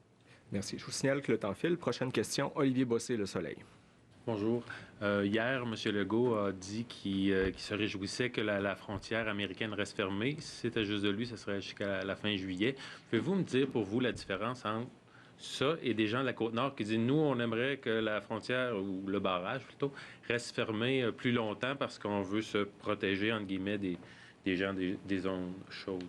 Merci. Je vous signale que le temps file. Prochaine question, Olivier Bossé, Le Soleil. Bonjour. Hier, M. Legault a dit qu'il se réjouissait que la frontière américaine reste fermée. Si c'était juste de lui, ce serait jusqu'à la fin juillet. Pouvez-vous me dire pour vous la différence entre ça et des gens de la Côte-Nord qui disent « Nous, on aimerait que la frontière, ou le barrage plutôt, reste fermé plus longtemps parce qu'on veut se protéger, entre guillemets, des gens des zones chaudes ».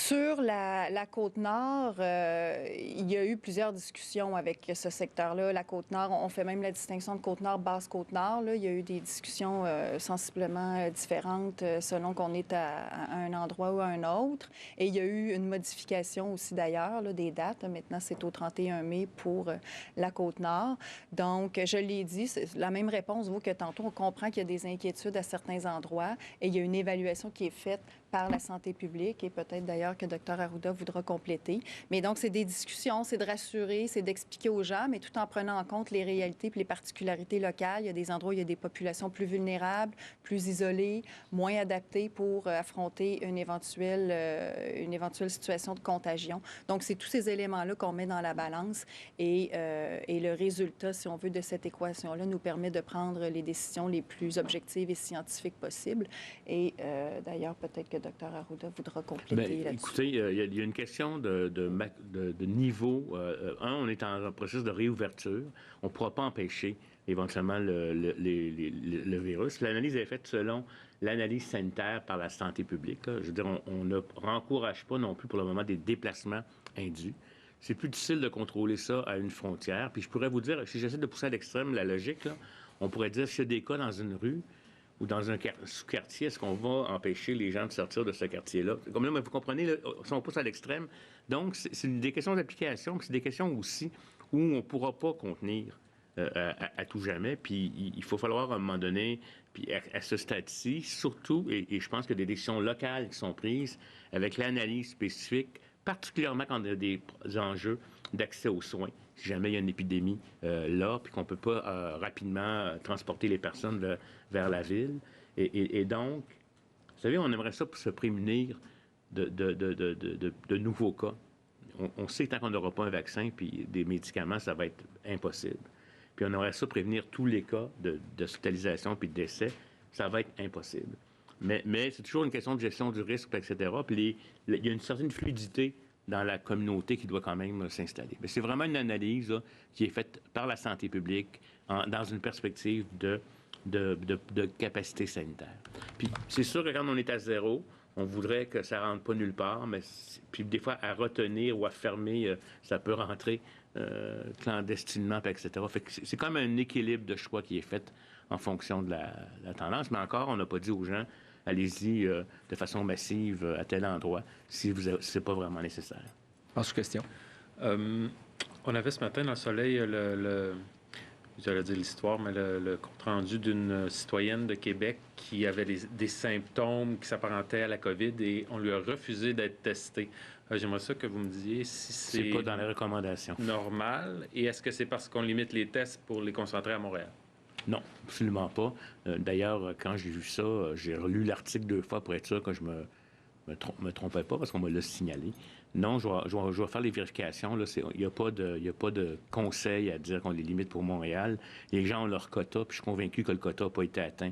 Sur la Côte-Nord, il y a eu plusieurs discussions avec ce secteur-là. La Côte-Nord, on fait même la distinction de Côte-Nord, Basse-Côte-Nord. Il y a eu des discussions sensiblement différentes selon qu'on est à un endroit ou à un autre. Et il y a eu une modification aussi d'ailleurs des dates. Maintenant, c'est au 31 mai pour la Côte-Nord. Donc, je l'ai dit, c'est la même réponse vaut que tantôt. On comprend qu'il y a des inquiétudes à certains endroits et il y a une évaluation qui est faite par la santé publique et peut-être d'ailleurs que Dr Arruda voudra compléter. Mais donc, c'est des discussions, c'est de rassurer, c'est d'expliquer aux gens, mais tout en prenant en compte les réalités et les particularités locales. Il y a des endroits où il y a des populations plus vulnérables, plus isolées, moins adaptées pour affronter une éventuelle situation de contagion. Donc, c'est tous ces éléments-là qu'on met dans la balance et le résultat, si on veut, de cette équation-là nous permet de prendre les décisions les plus objectives et scientifiques possibles. Et d'ailleurs, peut-être que Dr Arruda voudra compléter là-dessus. Écoutez, il y a une question de niveau. On est en processus de réouverture. On ne pourra pas empêcher éventuellement le virus. L'analyse est faite selon l'analyse sanitaire par la santé publique. Là. Je veux dire, on ne rencourage pas non plus pour le moment des déplacements indus. C'est plus difficile de contrôler ça à une frontière. Puis je pourrais vous dire, si j'essaie de pousser à l'extrême la logique, là, on pourrait dire s'il y a des cas dans une rue ou dans un sous-quartier, est-ce qu'on va empêcher les gens de sortir de ce quartier-là? Comme là, vous comprenez, là, si on pousse à l'extrême, donc c'est des questions d'application, puis c'est des questions aussi où on ne pourra pas contenir à tout jamais, puis il faut falloir à un moment donné, puis à ce stade-ci, surtout, et je pense qu'il y a des décisions locales qui sont prises avec l'analyse spécifique, particulièrement quand il y a des enjeux d'accès aux soins. Si jamais il y a une épidémie là, puis qu'on ne peut pas rapidement transporter les personnes vers la ville. Et donc, vous savez, on aimerait ça pour se prémunir de nouveaux cas. On sait que tant qu'on n'aura pas un vaccin puis des médicaments, ça va être impossible. Puis on aimerait ça prévenir tous les cas d'hospitalisation puis de décès. Ça va être impossible. Mais c'est toujours une question de gestion du risque, etc. Puis il y a une certaine fluidité dans la communauté qui doit quand même s'installer. Mais c'est vraiment une analyse là, qui est faite par la santé publique dans une perspective de capacité sanitaire. Puis c'est sûr que quand on est à zéro, on voudrait que ça ne rentre pas nulle part, mais puis des fois, à retenir ou à fermer, ça peut rentrer clandestinement, etc. Fait que c'est comme un équilibre de choix qui est fait en fonction de la tendance. Mais encore, on n'a pas dit aux gens, allez-y de façon massive à tel endroit si c'est pas vraiment nécessaire. Autre question. On avait ce matin dans le Soleil j'allais dire l'histoire, mais le compte-rendu d'une citoyenne de Québec qui avait des symptômes qui s'apparentaient à la COVID et on lui a refusé d'être testée. J'aimerais ça que vous me disiez si c'est pas dans les recommandations. Normal et est-ce que c'est parce qu'on limite les tests pour les concentrer à Montréal? Non, absolument pas. D'ailleurs, quand j'ai vu ça, j'ai relu l'article 2 fois pour être sûr que je me trompais pas parce qu'on me l'a signalé. Non, je vais faire les vérifications. Il n'y a pas de conseil à dire qu'on les limite pour Montréal. Les gens ont leur quota, puis je suis convaincu que le quota n'a pas été atteint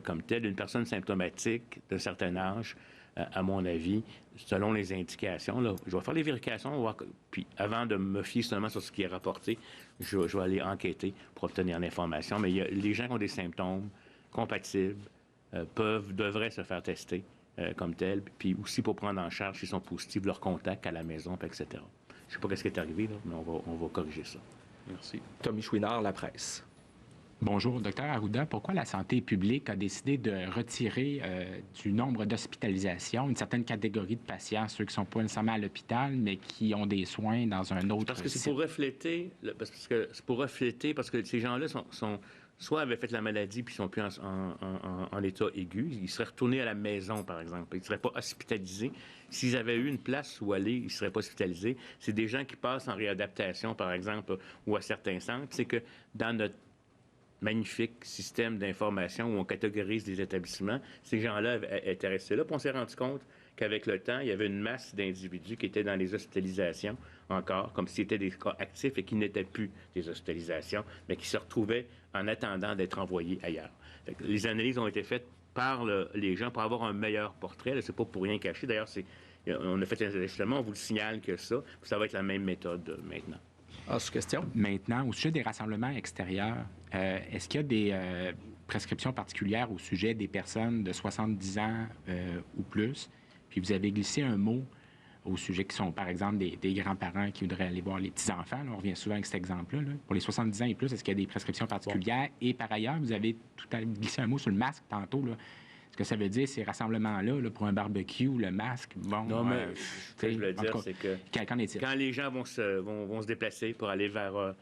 comme tel. Une personne symptomatique d'un certain âge, à mon avis, selon les indications, là, je vais faire les vérifications, voir puis avant de me fier seulement sur ce qui est rapporté, je vais aller enquêter pour obtenir l'information. Mais les gens qui ont des symptômes compatibles devraient se faire tester comme tel, puis aussi pour prendre en charge s'ils sont positifs, leur contact à la maison, etc. Je ne sais pas ce qui est arrivé, là, mais on va corriger ça. Merci. Tommy Chouinard, La Presse. Bonjour, Dr Arruda. Pourquoi la santé publique a décidé de retirer du nombre d'hospitalisations une certaine catégorie de patients, ceux qui ne sont pas nécessairement à l'hôpital, mais qui ont des soins dans un autre Parce que c'est pour refléter, parce que ces gens-là soit avaient fait la maladie puis ils sont plus en état aigu, ils seraient retournés à la maison, par exemple. Ils ne seraient pas hospitalisés. S'ils avaient eu une place où aller, ils ne seraient pas hospitalisés. C'est des gens qui passent en réadaptation, par exemple, ou à certains centres. C'est que dans notre magnifique système d'information où on catégorise des établissements, ces gens-là étaient restés là. Puis on s'est rendu compte qu'avec le temps, il y avait une masse d'individus qui étaient dans les hospitalisations encore, comme s'ils étaient des cas actifs et qui n'étaient plus des hospitalisations, mais qui se retrouvaient en attendant d'être envoyés ailleurs. Les analyses ont été faites par les gens pour avoir un meilleur portrait. C'est pas pour rien cacher. D'ailleurs, on a fait un ajustement, on vous le signale que ça va être la même méthode maintenant. Autre question. Maintenant, au sujet des rassemblements extérieurs, est-ce qu'il y a des prescriptions particulières au sujet des personnes de 70 ans ou plus Puis vous avez glissé un mot au sujet qui sont, par exemple, des grands-parents qui voudraient aller voir les petits-enfants. Là, on revient souvent avec cet exemple-là. Là. Pour les 70 ans et plus, est-ce qu'il y a des prescriptions particulières? Et par ailleurs, vous avez tout à glissé un mot sur le masque tantôt. Là. Ce que ça veut dire, ces rassemblements-là, là, pour un barbecue, le masque, bon... Non, mais ce que je voulais dire, c'est que quand les gens vont se déplacer pour aller vers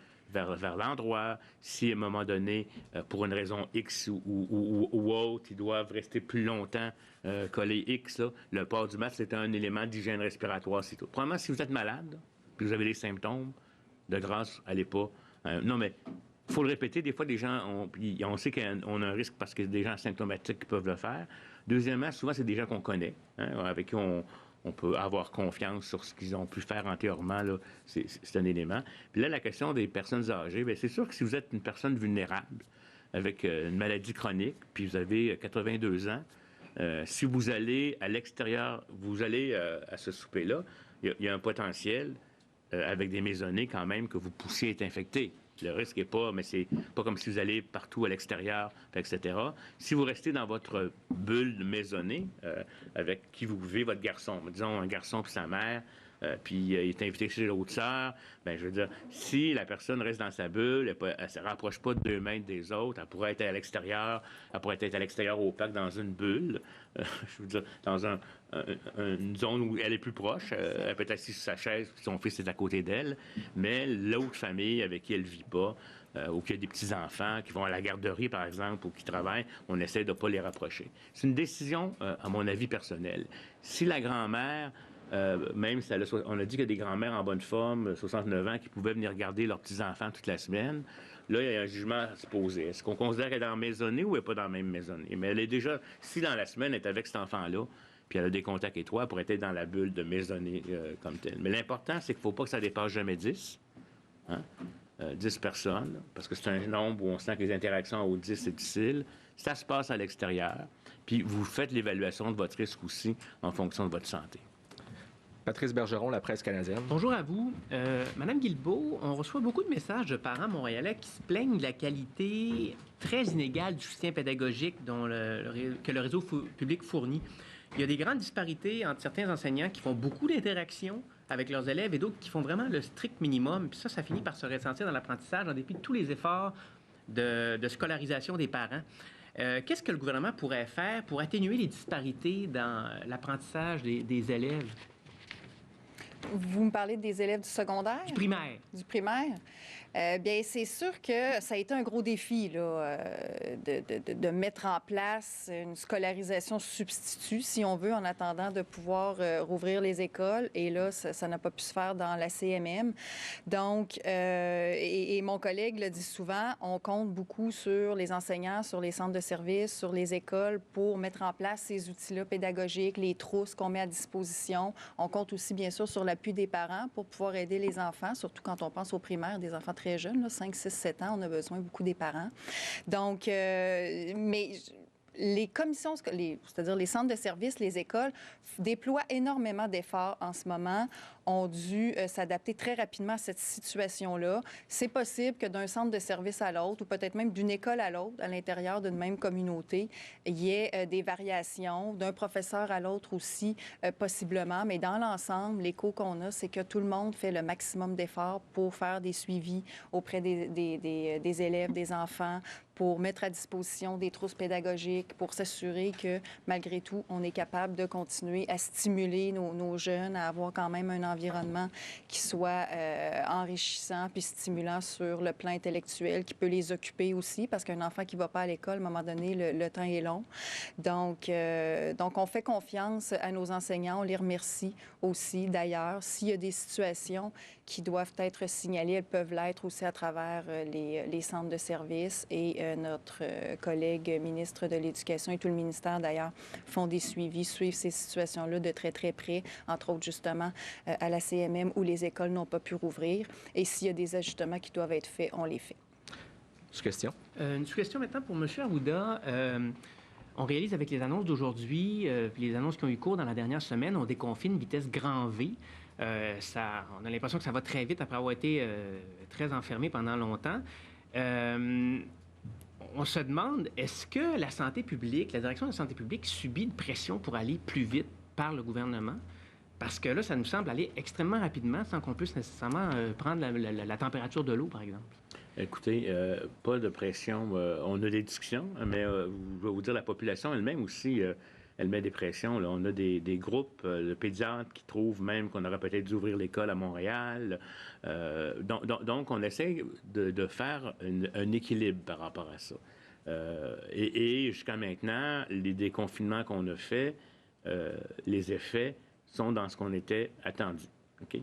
l'endroit, si à un moment donné, pour une raison X ou autre, ils doivent rester plus longtemps collés X, là, le port du masque, c'est un élément d'hygiène respiratoire, c'est tout. Probablement, si vous êtes malade, puis vous avez des symptômes, de grâce, allez pas. Non, mais il faut le répéter, des fois, des gens, on sait qu'on a un risque parce que des gens asymptomatiques qui peuvent le faire. Deuxièmement, souvent, c'est des gens qu'on connaît, avec qui on peut avoir confiance sur ce qu'ils ont pu faire antérieurement. Là, c'est un élément. Puis là, la question des personnes âgées, bien, c'est sûr que si vous êtes une personne vulnérable avec une maladie chronique, puis vous avez 82 ans, si vous allez à l'extérieur, vous allez à ce souper-là, il y a un potentiel, avec des maisonnées quand même, que vous poussiez être infecté. Le risque n'est pas, mais c'est pas comme si vous allez partout à l'extérieur, etc. Si vous restez dans votre bulle maisonnée, avec qui vous vivez votre garçon, disons un garçon puis sa mère, puis il est invité chez l'autre sœur, bien, je veux dire, si la personne reste dans sa bulle, elle ne se rapproche pas de 2 mètres des autres, elle pourrait être à l'extérieur, au parc dans une bulle, je veux dire, dans une zone où elle est plus proche, elle peut être assise sur sa chaise, puis son fils est à côté d'elle, mais l'autre famille avec qui elle ne vit pas, ou qui a des petits-enfants qui vont à la garderie, par exemple, ou qui travaillent, on essaie de ne pas les rapprocher. C'est une décision, à mon avis, personnelle. Si la grand-mère, même si on a dit qu'il y a des grands-mères en bonne forme, 69 ans, qui pouvaient venir garder leurs petits-enfants toute la semaine, là, il y a un jugement à se poser. Est-ce qu'on considère qu'elle est dans la maisonnée ou elle n'est pas dans la même maisonnée? Mais elle est déjà, si dans la semaine, elle est avec cet enfant-là, puis elle a des contacts étroits, pour être dans la bulle de maisonnée comme telle. Mais l'important, c'est qu'il ne faut pas que ça dépasse jamais 10. 10 personnes, parce que c'est un nombre où on sent que les interactions au 10, c'est difficile. Ça se passe à l'extérieur, puis vous faites l'évaluation de votre risque aussi en fonction de votre santé. Patrice Bergeron, La Presse canadienne. Bonjour à vous. Madame Guilbeault, on reçoit beaucoup de messages de parents montréalais qui se plaignent de la qualité très inégale du soutien pédagogique que le réseau public fournit. Il y a des grandes disparités entre certains enseignants qui font beaucoup d'interactions avec leurs élèves et d'autres qui font vraiment le strict minimum. Puis ça finit par se ressentir dans l'apprentissage en dépit de tous les efforts de scolarisation des parents. Qu'est-ce que le gouvernement pourrait faire pour atténuer les disparités dans l'apprentissage des élèves? Vous me parlez des élèves du secondaire? Du primaire. Du primaire? Bien, c'est sûr que ça a été un gros défi là, de mettre en place une scolarisation substitut, si on veut, en attendant de pouvoir rouvrir les écoles. Et là, ça n'a pas pu se faire dans la CMM. Donc, et mon collègue le dit souvent, on compte beaucoup sur les enseignants, sur les centres de services, sur les écoles pour mettre en place ces outils-là pédagogiques, les trousses qu'on met à disposition. On compte aussi, bien sûr, sur l'appui des parents pour pouvoir aider les enfants, surtout quand on pense aux primaires, des enfants très jeunes, là, 5, 6, 7 ans, on a besoin beaucoup des parents. Donc, mais les commissions, c'est-à-dire les centres de services, les écoles, déploient énormément d'efforts en ce moment, ont dû s'adapter très rapidement à cette situation-là. C'est possible que d'un centre de service à l'autre, ou peut-être même d'une école à l'autre, à l'intérieur d'une même communauté, il y ait des variations, d'un professeur à l'autre aussi, possiblement. Mais dans l'ensemble, l'écho qu'on a, c'est que tout le monde fait le maximum d'efforts pour faire des suivis auprès des élèves, des enfants, pour mettre à disposition des trousses pédagogiques, pour s'assurer que, malgré tout, on est capable de continuer à stimuler nos jeunes, à avoir quand même un environnement qui soit enrichissant puis stimulant sur le plan intellectuel, qui peut les occuper aussi, parce qu'un enfant qui ne va pas à l'école, à un moment donné, le temps est long. Donc, on fait confiance à nos enseignants, on les remercie aussi. D'ailleurs, s'il y a des situations qui doivent être signalées, elles peuvent l'être aussi à travers les centres de services et notre collègue ministre de l'Éducation et tout le ministère, d'ailleurs, font des suivis, suivent ces situations-là de très, très près, entre autres, justement, à la CMM où les écoles n'ont pas pu rouvrir. Et s'il y a des ajustements qui doivent être faits, on les fait. Sous-question? Une sous-question maintenant pour M. Arruda. On réalise avec les annonces d'aujourd'hui, puis les annonces qui ont eu cours dans la dernière semaine, on déconfine vitesse grand V. On a l'impression que ça va très vite après avoir été très enfermé pendant longtemps. On se demande, est-ce que la santé publique, la direction de la santé publique subit une pression pour aller plus vite par le gouvernement? Parce que là, ça nous semble aller extrêmement rapidement sans qu'on puisse nécessairement prendre la température de l'eau, par exemple. Écoutez, pas de pression. On a des discussions, mais je vais vous dire, la population elle-même aussi, elle met des pressions. Là. On a des groupes de pédiatres qui trouvent même qu'on aurait peut-être dû ouvrir l'école à Montréal. Donc, on essaie de faire un équilibre par rapport à ça. Et jusqu'à maintenant, les déconfinements qu'on a faits, les effets sont dans ce qu'on était attendu. OK?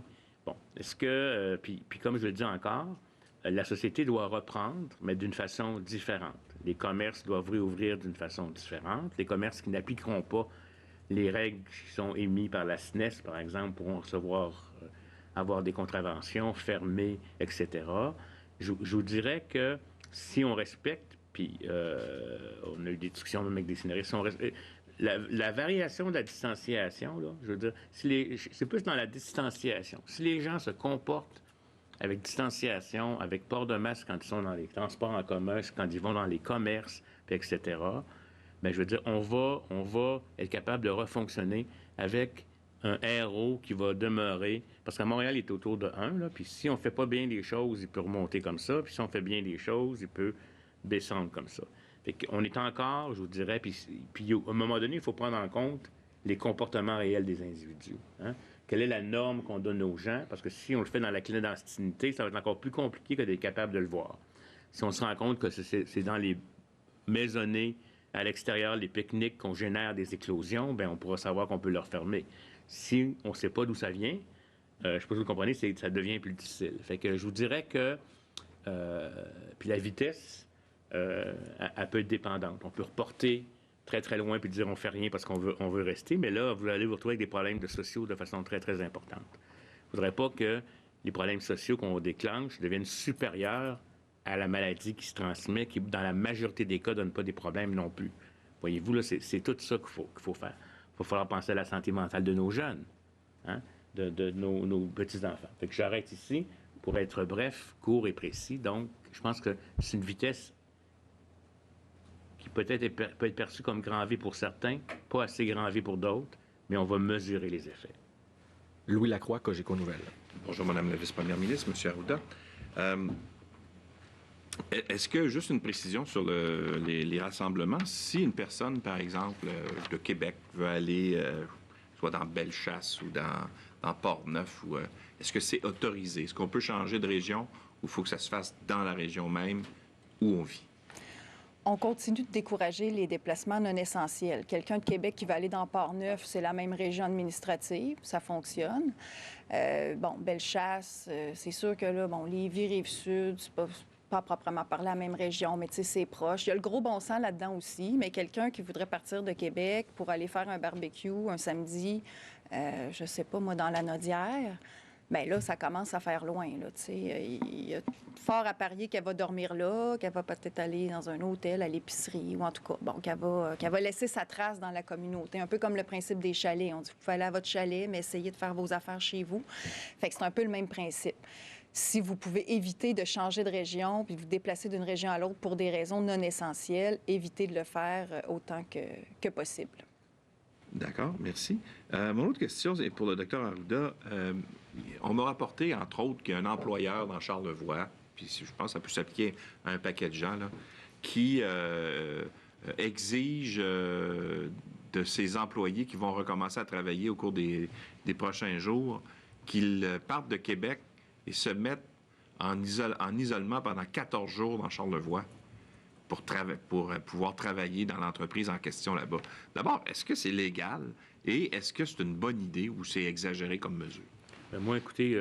Bon, est-ce que... puis comme je le dis encore, la société doit reprendre, mais d'une façon différente. Les commerces doivent réouvrir d'une façon différente. Les commerces qui n'appliqueront pas les règles qui sont émises par la SNES, par exemple, pourront avoir des contraventions, fermées, etc. Je vous dirais que si on respecte, puis on a eu des discussions même avec des scénaristes, si on respecte, la variation de la distanciation, là, je veux dire, c'est plus dans la distanciation. Si les gens se comportent avec distanciation, avec port de masque quand ils sont dans les transports en commun, quand ils vont dans les commerces, etc., bien, je veux dire, on va être capable de refonctionner avec un RO qui va demeurer, parce qu'à Montréal, il est autour de 1, là, puis si on ne fait pas bien les choses, il peut remonter comme ça, puis si on fait bien les choses, il peut descendre comme ça. Fait qu'on est encore, je vous dirais, puis à un moment donné, il faut prendre en compte les comportements réels des individus. Hein? Quelle est la norme qu'on donne aux gens? Parce que si on le fait dans la clandestinité, ça va être encore plus compliqué que d'être capable de le voir. Si on se rend compte que c'est dans les maisonnées, à l'extérieur, les pique-niques qu'on génère des éclosions, bien, on pourra savoir qu'on peut leur fermer. Si on ne sait pas d'où ça vient, je ne sais pas si vous comprenez, ça devient plus difficile. Fait que je vous dirais que... puis la vitesse, elle peut être dépendante. On peut reporter très, très loin puis dire on fait rien parce qu'on veut rester, mais là, vous allez vous retrouver avec des problèmes sociaux de façon très, très importante. Il ne faudrait pas que les problèmes sociaux qu'on déclenche deviennent supérieurs à la maladie qui se transmet, qui, dans la majorité des cas, ne donne pas des problèmes non plus. Voyez-vous, là, c'est tout ça qu'il faut faire. Il va falloir penser à la santé mentale de nos jeunes, hein, de nos petits-enfants. Fait que j'arrête ici pour être bref, court et précis. Donc, je pense que c'est une vitesse qui peut-être peut être perçue comme grand V pour certains, pas assez grand V pour d'autres, mais on va mesurer les effets. Louis Lacroix, Cogeco Nouvelles. Bonjour, Madame la vice-première ministre, M. Arruda. Est-ce que, juste une précision sur les rassemblements, si une personne, par exemple, de Québec veut aller soit dans Bellechasse ou dans Port-Neuf, est-ce que c'est autorisé? Est-ce qu'on peut changer de région ou il faut que ça se fasse dans la région même où on vit? On continue de décourager les déplacements non essentiels. Quelqu'un de Québec qui va aller dans Port-Neuf, c'est la même région administrative, ça fonctionne. Bellechasse, c'est sûr que là, Lévis, Rive-Sud, c'est pas proprement parler la même région, mais tu sais, c'est proche. Il y a le gros bon sens là-dedans aussi, mais quelqu'un qui voudrait partir de Québec pour aller faire un barbecue un samedi, je sais pas, moi, dans la Nodière, bien là, ça commence à faire loin, là, tu sais. Il y a fort à parier qu'elle va dormir là, qu'elle va peut-être aller dans un hôtel, à l'épicerie, ou en tout cas, qu'elle va laisser sa trace dans la communauté. Un peu comme le principe des chalets. On dit, vous pouvez aller à votre chalet, mais essayez de faire vos affaires chez vous. Fait que c'est un peu le même principe. Si vous pouvez éviter de changer de région puis vous déplacer d'une région à l'autre pour des raisons non essentielles, évitez de le faire autant que possible. D'accord, merci. Mon autre question est pour le docteur Arruda. On m'a rapporté, entre autres, qu'il y a un employeur dans Charlevoix, puis je pense que ça peut s'appliquer à un paquet de gens, là, qui exige de ses employés qui vont recommencer à travailler au cours des prochains jours qu'ils partent de Québec et se mettent en isolement pendant 14 jours dans Charlevoix pour pouvoir travailler dans l'entreprise en question là-bas. D'abord, est-ce que c'est légal et est-ce que c'est une bonne idée ou c'est exagéré comme mesure? Moi, écoutez,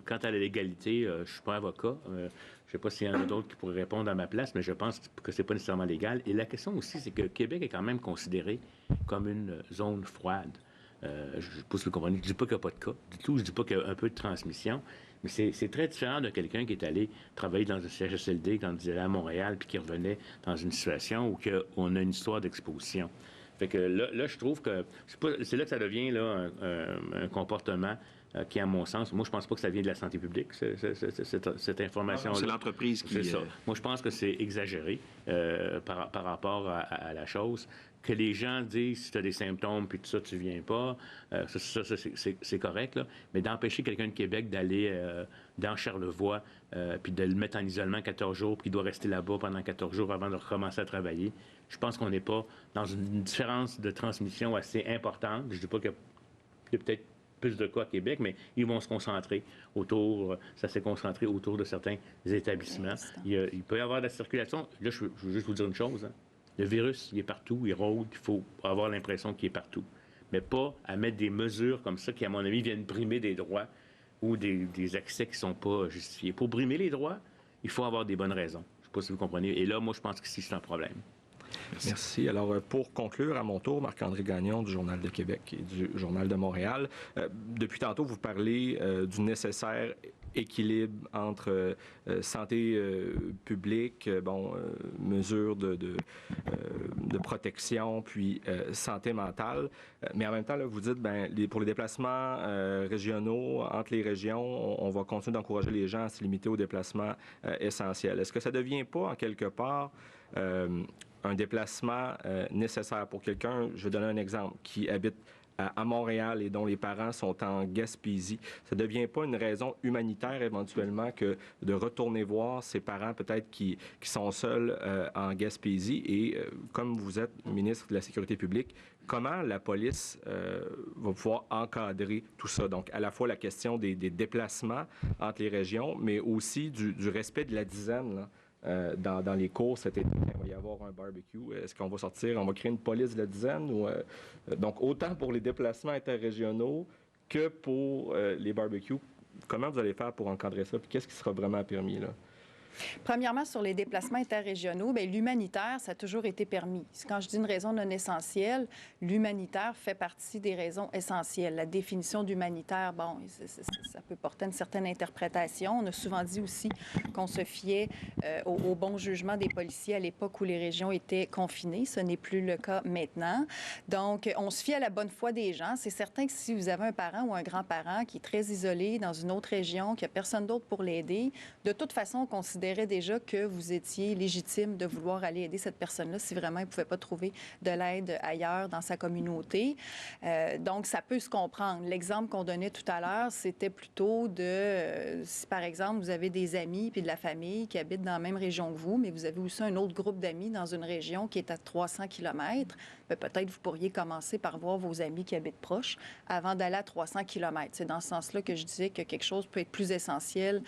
quant à la légalité, je ne suis pas avocat. Je ne sais pas s'il y en a d'autres qui pourraient répondre à ma place, mais je pense que ce n'est pas nécessairement légal. Et la question aussi, c'est que Québec est quand même considéré comme une zone froide. Je ne sais pas si vous comprenez. Je ne dis pas qu'il n'y a pas de cas du tout. Je ne dis pas qu'il y a un peu de transmission. Mais c'est très différent de quelqu'un qui est allé travailler dans un CHSLD quand il allait à Montréal puis qui revenait dans une situation où on a une histoire d'exposition. Fait que là, je trouve que c'est là que ça devient là, un comportement qui, à mon sens, moi, je pense pas que ça vient de la santé publique, cette information-là. C'est l'entreprise qui... C'est ça. Moi, je pense que c'est exagéré par rapport à la chose. Que les gens disent, si tu as des symptômes, puis tout ça, tu viens pas, c'est correct, là. Mais d'empêcher quelqu'un de Québec d'aller dans Charlevoix, puis de le mettre en isolement 14 jours, puis qu'il doit rester là-bas pendant 14 jours avant de recommencer à travailler, je pense qu'on n'est pas dans une différence de transmission assez importante. Je ne dis pas qu'il y a peut-être plus de cas à Québec, mais ils vont se concentrer autour, ça s'est concentré autour de certains établissements. Il peut y avoir de la circulation. Là, je veux juste vous dire une chose. Hein. Le virus, il est partout, il rôde, il faut avoir l'impression qu'il est partout. Mais pas à mettre des mesures comme ça qui, à mon avis, viennent brimer des droits ou des accès qui ne sont pas justifiés. Pour brimer les droits, il faut avoir des bonnes raisons. Je ne sais pas si vous comprenez. Et là, moi, je pense que c'est un problème. Merci. Alors, pour conclure, à mon tour, Marc-André Gagnon du Journal de Québec et du Journal de Montréal. Depuis tantôt, vous parlez du nécessaire équilibre entre santé publique, mesures de protection, puis santé mentale. Mais en même temps, là, vous dites, pour les déplacements régionaux, entre les régions, on va continuer d'encourager les gens à se limiter aux déplacements essentiels. Est-ce que ça ne devient pas, en quelque part, un déplacement nécessaire pour quelqu'un, je vais donner un exemple, qui habite à Montréal et dont les parents sont en Gaspésie. Ça ne devient pas une raison humanitaire éventuellement que de retourner voir ses parents peut-être qui sont seuls en Gaspésie. Et comme vous êtes ministre de la Sécurité publique, comment la police va pouvoir encadrer tout ça? Donc, à la fois la question des déplacements entre les régions, mais aussi du respect de la dizaine, là. Dans les cours cet été, il va y avoir un barbecue. Est-ce qu'on va sortir, on va créer une police de la dizaine? Donc, autant pour les déplacements interrégionaux que pour les barbecues. Comment vous allez faire pour encadrer ça? Puis qu'est-ce qui sera vraiment permis, là? Premièrement, sur les déplacements interrégionaux, l'humanitaire, ça a toujours été permis. Quand je dis une raison non essentielle, l'humanitaire fait partie des raisons essentielles. La définition d'humanitaire, ça peut porter une certaine interprétation. On a souvent dit aussi qu'on se fiait au bon jugement des policiers à l'époque où les régions étaient confinées. Ce n'est plus le cas maintenant. Donc, on se fie à la bonne foi des gens. C'est certain que si vous avez un parent ou un grand-parent qui est très isolé dans une autre région, qu'il n'y a personne d'autre pour l'aider, de toute façon, on considère déjà que vous étiez légitime de vouloir aller aider cette personne-là si vraiment elle ne pouvait pas trouver de l'aide ailleurs dans sa communauté. Donc, ça peut se comprendre. L'exemple qu'on donnait tout à l'heure, c'était plutôt si, par exemple, vous avez des amis puis de la famille qui habitent dans la même région que vous, mais vous avez aussi un autre groupe d'amis dans une région qui est à 300 km, peut-être vous pourriez commencer par voir vos amis qui habitent proches avant d'aller à 300 km. C'est dans ce sens-là que je disais que quelque chose peut être plus essentiel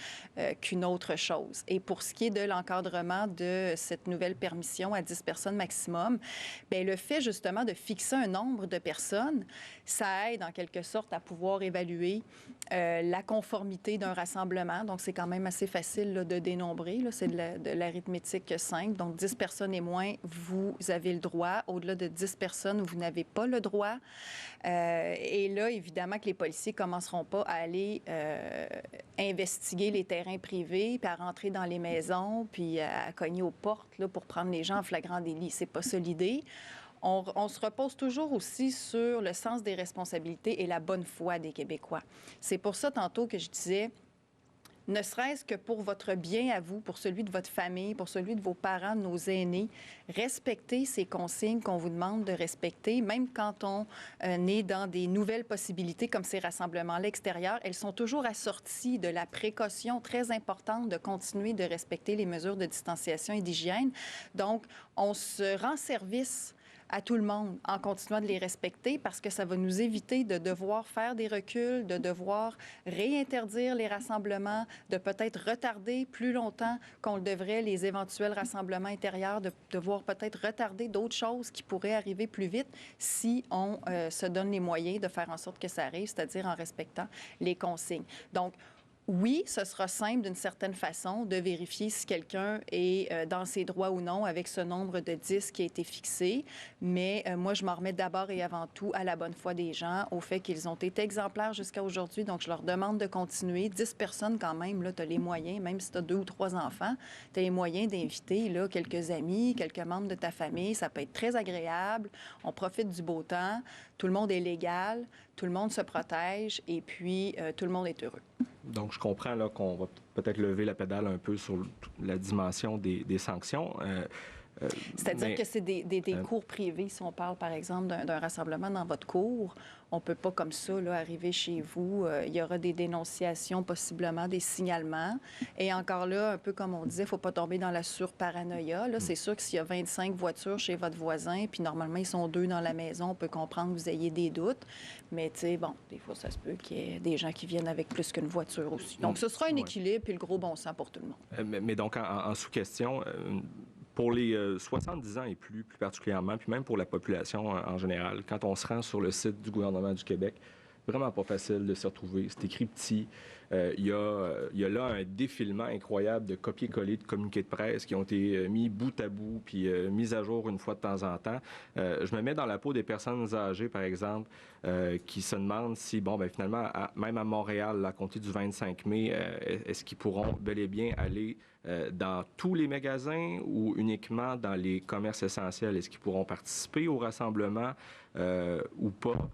qu'une autre chose. Et pour ce qui est de l'encadrement de cette nouvelle permission à 10 personnes maximum, le fait justement de fixer un nombre de personnes, ça aide en quelque sorte à pouvoir évaluer la conformité d'un rassemblement. Donc, c'est quand même assez facile là, de dénombrer. Là. C'est de l'arithmétique simple. Donc, 10 personnes et moins, vous avez le droit. Au-delà de 10 personnes, vous n'avez pas le droit. Et là, évidemment que les policiers ne commenceront pas à aller investiguer les terrains privés, puis à rentrer dans les maisons, puis à cogner aux portes là, pour prendre les gens en flagrant délit. C'est pas ça l'idée. On se repose toujours aussi sur le sens des responsabilités et la bonne foi des Québécois. C'est pour ça, tantôt, que je disais, ne serait-ce que pour votre bien à vous, pour celui de votre famille, pour celui de vos parents, de nos aînés, respectez ces consignes qu'on vous demande de respecter, même quand on est dans des nouvelles possibilités comme ces rassemblements-là extérieurs. Elles sont toujours assorties de la précaution très importante de continuer de respecter les mesures de distanciation et d'hygiène. Donc, on se rend service à tout le monde en continuant de les respecter parce que ça va nous éviter de devoir faire des reculs, de devoir réinterdire les rassemblements, de peut-être retarder plus longtemps qu'on le devrait les éventuels rassemblements intérieurs, de devoir peut-être retarder d'autres choses qui pourraient arriver plus vite si on se donne les moyens de faire en sorte que ça arrive, c'est-à-dire en respectant les consignes. Donc, Oui, ce sera simple d'une certaine façon de vérifier si quelqu'un est dans ses droits ou non avec ce nombre de 10 qui a été fixé. Mais moi, je m'en remets d'abord et avant tout à la bonne foi des gens, au fait qu'ils ont été exemplaires jusqu'à aujourd'hui. Donc, je leur demande de continuer. 10 personnes quand même, là, tu as les moyens, même si tu as 2 ou 3 enfants, tu as les moyens d'inviter là, quelques amis, quelques membres de ta famille. Ça peut être très agréable. On profite du beau temps. Tout le monde est légal. Tout le monde se protège. Et puis, tout le monde est heureux. Donc, je comprends là, qu'on va peut-être lever la pédale un peu sur la dimension des sanctions. C'est-à-dire que c'est des cours privés. Si on parle, par exemple, d'un rassemblement dans votre cour, on ne peut pas comme ça là, arriver chez vous. Il y aura des dénonciations, possiblement des signalements. Et encore là, un peu comme on disait, il ne faut pas tomber dans la surparanoïa. Là, c'est sûr que s'il y a 25 voitures chez votre voisin, puis normalement, ils sont 2 dans la maison, on peut comprendre que vous ayez des doutes. Mais, tu sais, bon, des fois, ça se peut qu'il y ait des gens qui viennent avec plus qu'une voiture aussi. Donc, ce sera un équilibre, puis le gros bon sens pour tout le monde. Mais donc, en sous-question, pour les 70 ans et plus particulièrement, puis même pour la population en général, quand on se rend sur le site du gouvernement du Québec, vraiment pas facile de s'y retrouver. C'est écrit petit. Il y a là un défilement incroyable de copier-coller de communiqués de presse qui ont été mis bout à bout puis mis à jour une fois de temps en temps. Je me mets dans la peau des personnes âgées, par exemple, qui se demandent si, finalement, même à Montréal, à compter du 25 mai, est-ce qu'ils pourront bel et bien aller dans tous les magasins ou uniquement dans les commerces essentiels? Est-ce qu'ils pourront participer au rassemblement ou pas?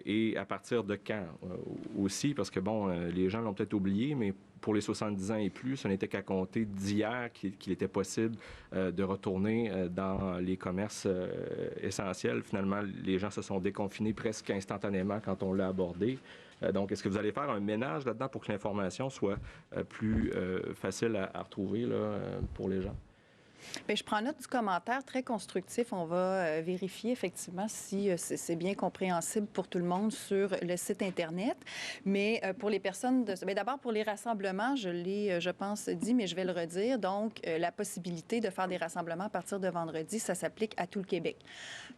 Et à partir de quand aussi? Parce que, les gens l'ont peut-être oublié, mais pour les 70 ans et plus, ce n'était qu'à compter d'hier qu'il était possible de retourner dans les commerces essentiels. Finalement, les gens se sont déconfinés presque instantanément quand on l'a abordé. Donc, est-ce que vous allez faire un ménage là-dedans pour que l'information soit plus facile à retrouver là, pour les gens? Bien, je prends note du commentaire très constructif. On va vérifier effectivement si c'est bien compréhensible pour tout le monde sur le site Internet. Mais pour les personnes... d'abord, pour les rassemblements, je l'ai, je pense, dit, mais je vais le redire. Donc, la possibilité de faire des rassemblements à partir de vendredi, ça s'applique à tout le Québec.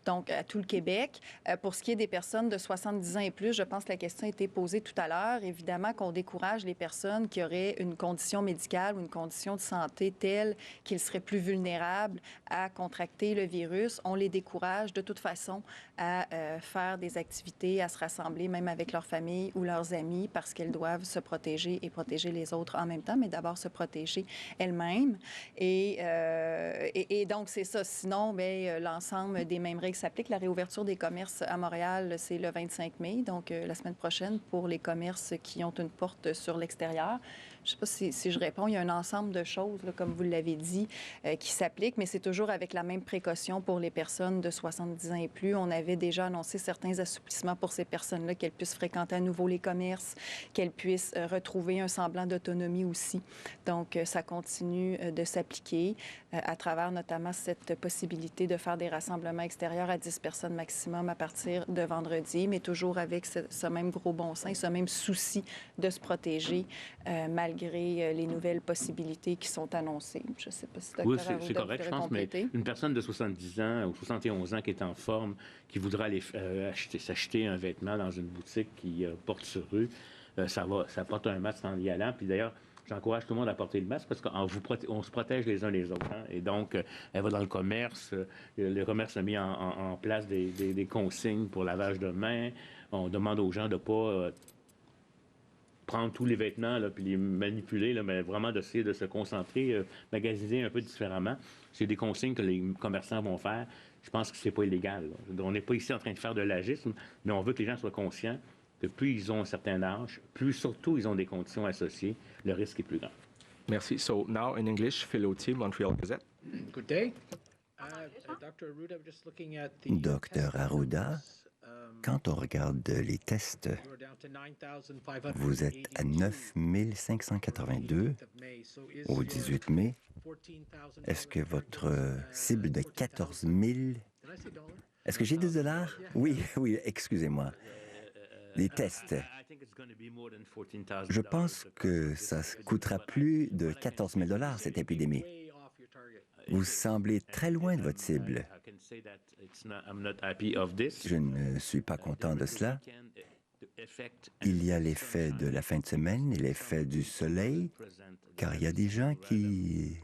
Donc, à tout le Québec. Pour ce qui est des personnes de 70 ans et plus, je pense que la question a été posée tout à l'heure. Évidemment qu'on décourage les personnes qui auraient une condition médicale ou une condition de santé telle qu'ils seraient plus vulnérables à contracter le virus. On les décourage de toute façon à faire des activités, à se rassembler, même avec leur famille ou leurs amis, parce qu'elles doivent se protéger et protéger les autres en même temps, mais d'abord se protéger elles-mêmes. Et donc, c'est ça. Sinon, l'ensemble des mêmes règles s'appliquent. La réouverture des commerces à Montréal, c'est le 25 mai, donc la semaine prochaine, pour les commerces qui ont une porte sur l'extérieur. Je ne sais pas si je réponds. Il y a un ensemble de choses, là, comme vous l'avez dit, qui s'appliquent, mais c'est toujours avec la même précaution pour les personnes de 70 ans et plus. On avait déjà annoncé certains assouplissements pour ces personnes-là, qu'elles puissent fréquenter à nouveau les commerces, qu'elles puissent retrouver un semblant d'autonomie aussi. Donc, ça continue de s'appliquer à travers notamment cette possibilité de faire des rassemblements extérieurs à 10 personnes maximum à partir de vendredi, mais toujours avec ce même gros bon sens, ce même souci de se protéger malgré les nouvelles possibilités qui sont annoncées. Je ne sais pas si oui, c'est correct, je pense, mais une personne de 70 ans ou 71 ans qui est en forme, qui voudra aller s'acheter un vêtement dans une boutique qui porte sur rue, ça porte un masque en y allant. Puis d'ailleurs, j'encourage tout le monde à porter le masque parce qu'on se protège les uns les autres. Hein? Et donc, elle va dans le commerce. Le commerce a mis en place des consignes pour lavage de mains. On demande aux gens de ne pas prendre tous les vêtements là, puis les manipuler, là, mais vraiment d'essayer de se concentrer, magasiner un peu différemment. C'est des consignes que les commerçants vont faire. Je pense que c'est pas illégal. Là. On n'est pas ici en train de faire de l'agisme, mais on veut que les gens soient conscients que plus ils ont un certain âge, plus surtout ils ont des conditions associées, le risque est plus grand. Merci. So now in English, Philotier, Montreal Gazette. Good day. Docteur Arruda, quand on regarde les tests, vous êtes à 9 582 au 18 mai. Est-ce que votre cible de 14 000... Est-ce que j'ai des dollars? Oui, excusez-moi. Les tests. Je pense que ça coûtera plus de 14 000 $, cette épidémie. Vous semblez très loin de votre cible. Je ne suis pas content de cela. Il y a l'effet de la fin de semaine et l'effet du soleil, car il y a des gens qui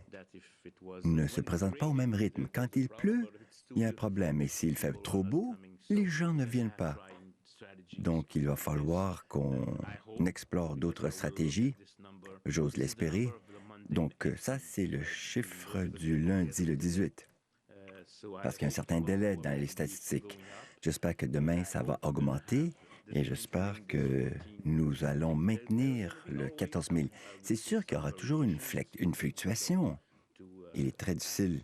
ne se présentent pas au même rythme. Quand il pleut, il y a un problème. Et s'il fait trop beau, les gens ne viennent pas. Donc, il va falloir qu'on explore d'autres stratégies. J'ose l'espérer. Donc, ça, c'est le chiffre du lundi, le 18. Parce qu'il y a un certain délai dans les statistiques. J'espère que demain, ça va augmenter et j'espère que nous allons maintenir le 14 000. C'est sûr qu'il y aura toujours une fluctuation. Il est très difficile.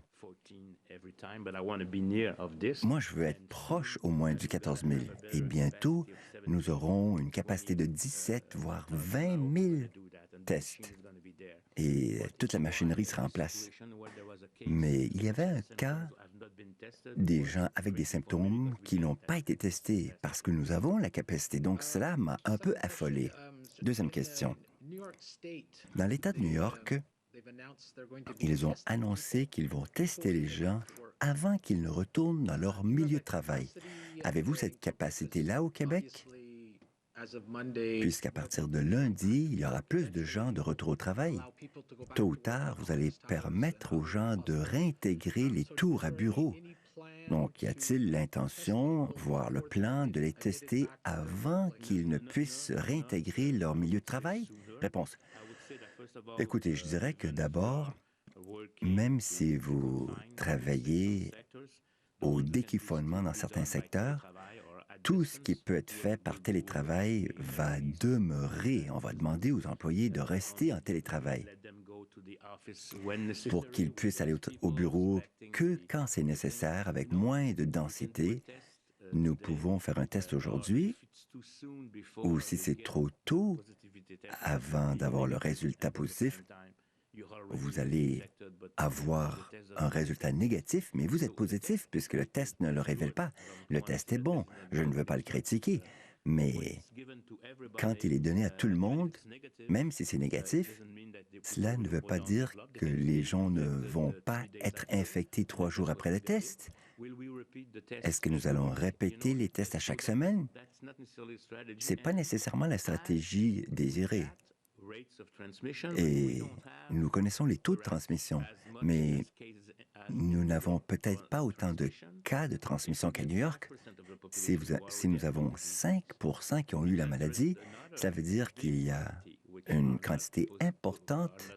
Moi, je veux être proche au moins du 14 000. Et bientôt, nous aurons une capacité de 17, voire 20 000 tests. Et toute la machinerie sera en place. Mais il y avait un cas des gens avec des symptômes qui n'ont pas été testés parce que nous avons la capacité. Donc, cela m'a un peu affolé. Deuxième question. Dans l'État de New York, ils ont annoncé qu'ils vont tester les gens avant qu'ils ne retournent dans leur milieu de travail. Avez-vous cette capacité-là au Québec? Puisqu'à partir de lundi, il y aura plus de gens de retour au travail. Tôt ou tard, vous allez permettre aux gens de réintégrer les tours à bureau. Donc, y a-t-il l'intention, voire le plan, de les tester avant qu'ils ne puissent réintégrer leur milieu de travail? Réponse. Écoutez, je dirais que d'abord, même si vous travaillez au déquifonnement dans certains secteurs, tout ce qui peut être fait par télétravail va demeurer. On va demander aux employés de rester en télétravail pour qu'ils puissent aller au bureau que quand c'est nécessaire, avec moins de densité. Nous pouvons faire un test aujourd'hui ou si c'est trop tôt, avant d'avoir le résultat positif, vous allez avoir un résultat négatif, mais vous êtes positif puisque le test ne le révèle pas. Le test est bon, je ne veux pas le critiquer, mais quand il est donné à tout le monde, même si c'est négatif, cela ne veut pas dire que les gens ne vont pas être infectés 3 jours après le test. Est-ce que nous allons répéter les tests à chaque semaine? Ce n'est pas nécessairement la stratégie désirée. Et nous connaissons les taux de transmission, mais nous n'avons peut-être pas autant de cas de transmission qu'à New York. Si nous avons 5 % qui ont eu la maladie, cela veut dire qu'il y a une quantité importante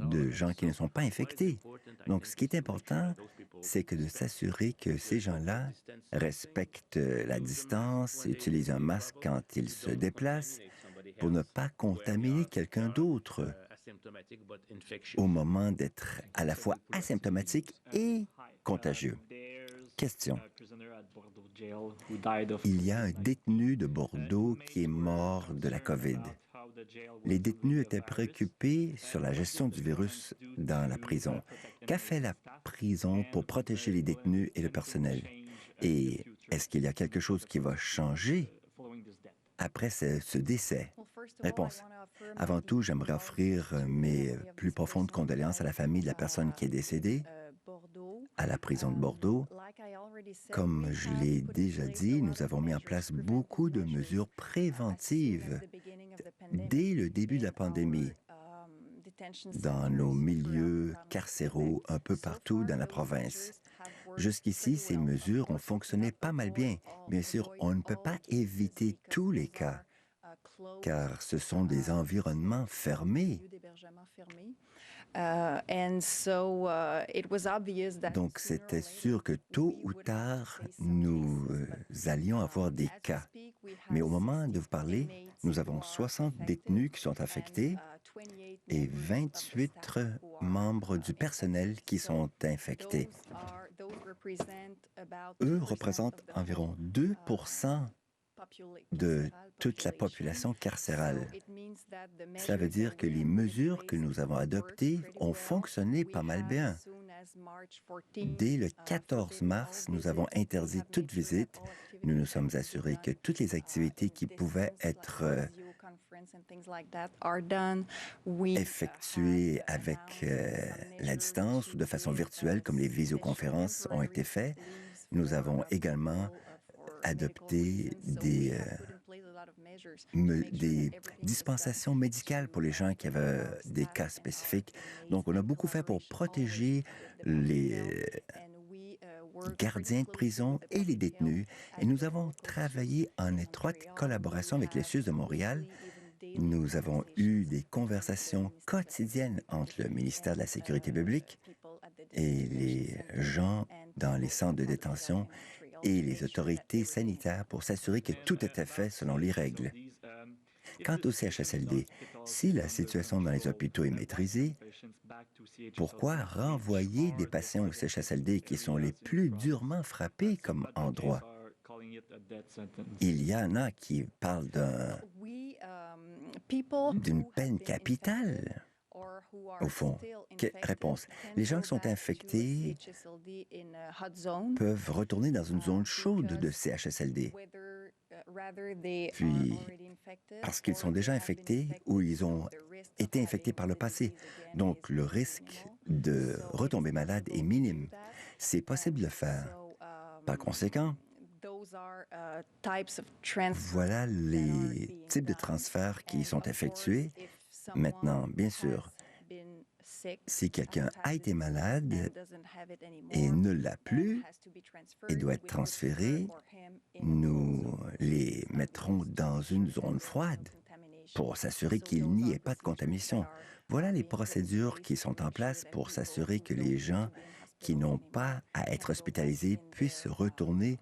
de gens qui ne sont pas infectés. Donc, ce qui est important, c'est que de s'assurer que ces gens-là respectent la distance, utilisent un masque quand ils se déplacent, pour ne pas contaminer quelqu'un d'autre au moment d'être à la fois asymptomatique et contagieux. Question. Il y a un détenu de Bordeaux qui est mort de la COVID. Les détenus étaient préoccupés sur la gestion du virus dans la prison. Qu'a fait la prison pour protéger les détenus et le personnel? Et est-ce qu'il y a quelque chose qui va changer après ce décès? Réponse. Avant tout, j'aimerais offrir mes plus profondes condoléances à la famille de la personne qui est décédée à la prison de Bordeaux. Comme je l'ai déjà dit, nous avons mis en place beaucoup de mesures préventives dès le début de la pandémie dans nos milieux carcéraux un peu partout dans la province. Jusqu'ici, ces mesures ont fonctionné pas mal bien. Bien sûr, on ne peut pas éviter tous les cas, car ce sont des environnements fermés. Donc, c'était sûr que tôt ou tard, nous allions avoir des cas. Mais au moment de vous parler, nous avons 60 détenus qui sont affectés et 28 membres du personnel qui sont infectés. Eux représentent environ 2 % de toute la population carcérale. Cela veut dire que les mesures que nous avons adoptées ont fonctionné pas mal bien. Dès le 14 mars, nous avons interdit toute visite. Nous nous sommes assurés que toutes les activités qui pouvaient être effectuées avec la distance ou de façon virtuelle, comme les visioconférences, ont été faites. Nous avons également adopté des des dispensations médicales pour les gens qui avaient des cas spécifiques. Donc, on a beaucoup fait pour protéger les gardiens de prison et les détenus. Et nous avons travaillé en étroite collaboration avec les CIUS de Montréal. Nous avons eu des conversations quotidiennes entre le ministère de la Sécurité publique et les gens dans les centres de détention et les autorités sanitaires pour s'assurer que tout était fait selon les règles. Quant au CHSLD, si la situation dans les hôpitaux est maîtrisée, pourquoi renvoyer des patients au CHSLD qui sont les plus durement frappés comme endroit? Il y en a qui parlent d'une peine capitale. Au fond, réponse. Les gens qui sont infectés peuvent retourner dans une zone chaude de CHSLD. Puis, parce qu'ils sont déjà infectés ou ils ont été infectés par le passé. Donc, le risque de retomber malade est minime. C'est possible de le faire. Par conséquent, voilà les types de transferts qui sont effectués. Maintenant, bien sûr, si quelqu'un a été malade et ne l'a plus et doit être transféré, nous les mettrons dans une zone froide pour s'assurer qu'il n'y ait pas de contamination. Voilà les procédures qui sont en place pour s'assurer que les gens qui n'ont pas à être hospitalisés puissent retourner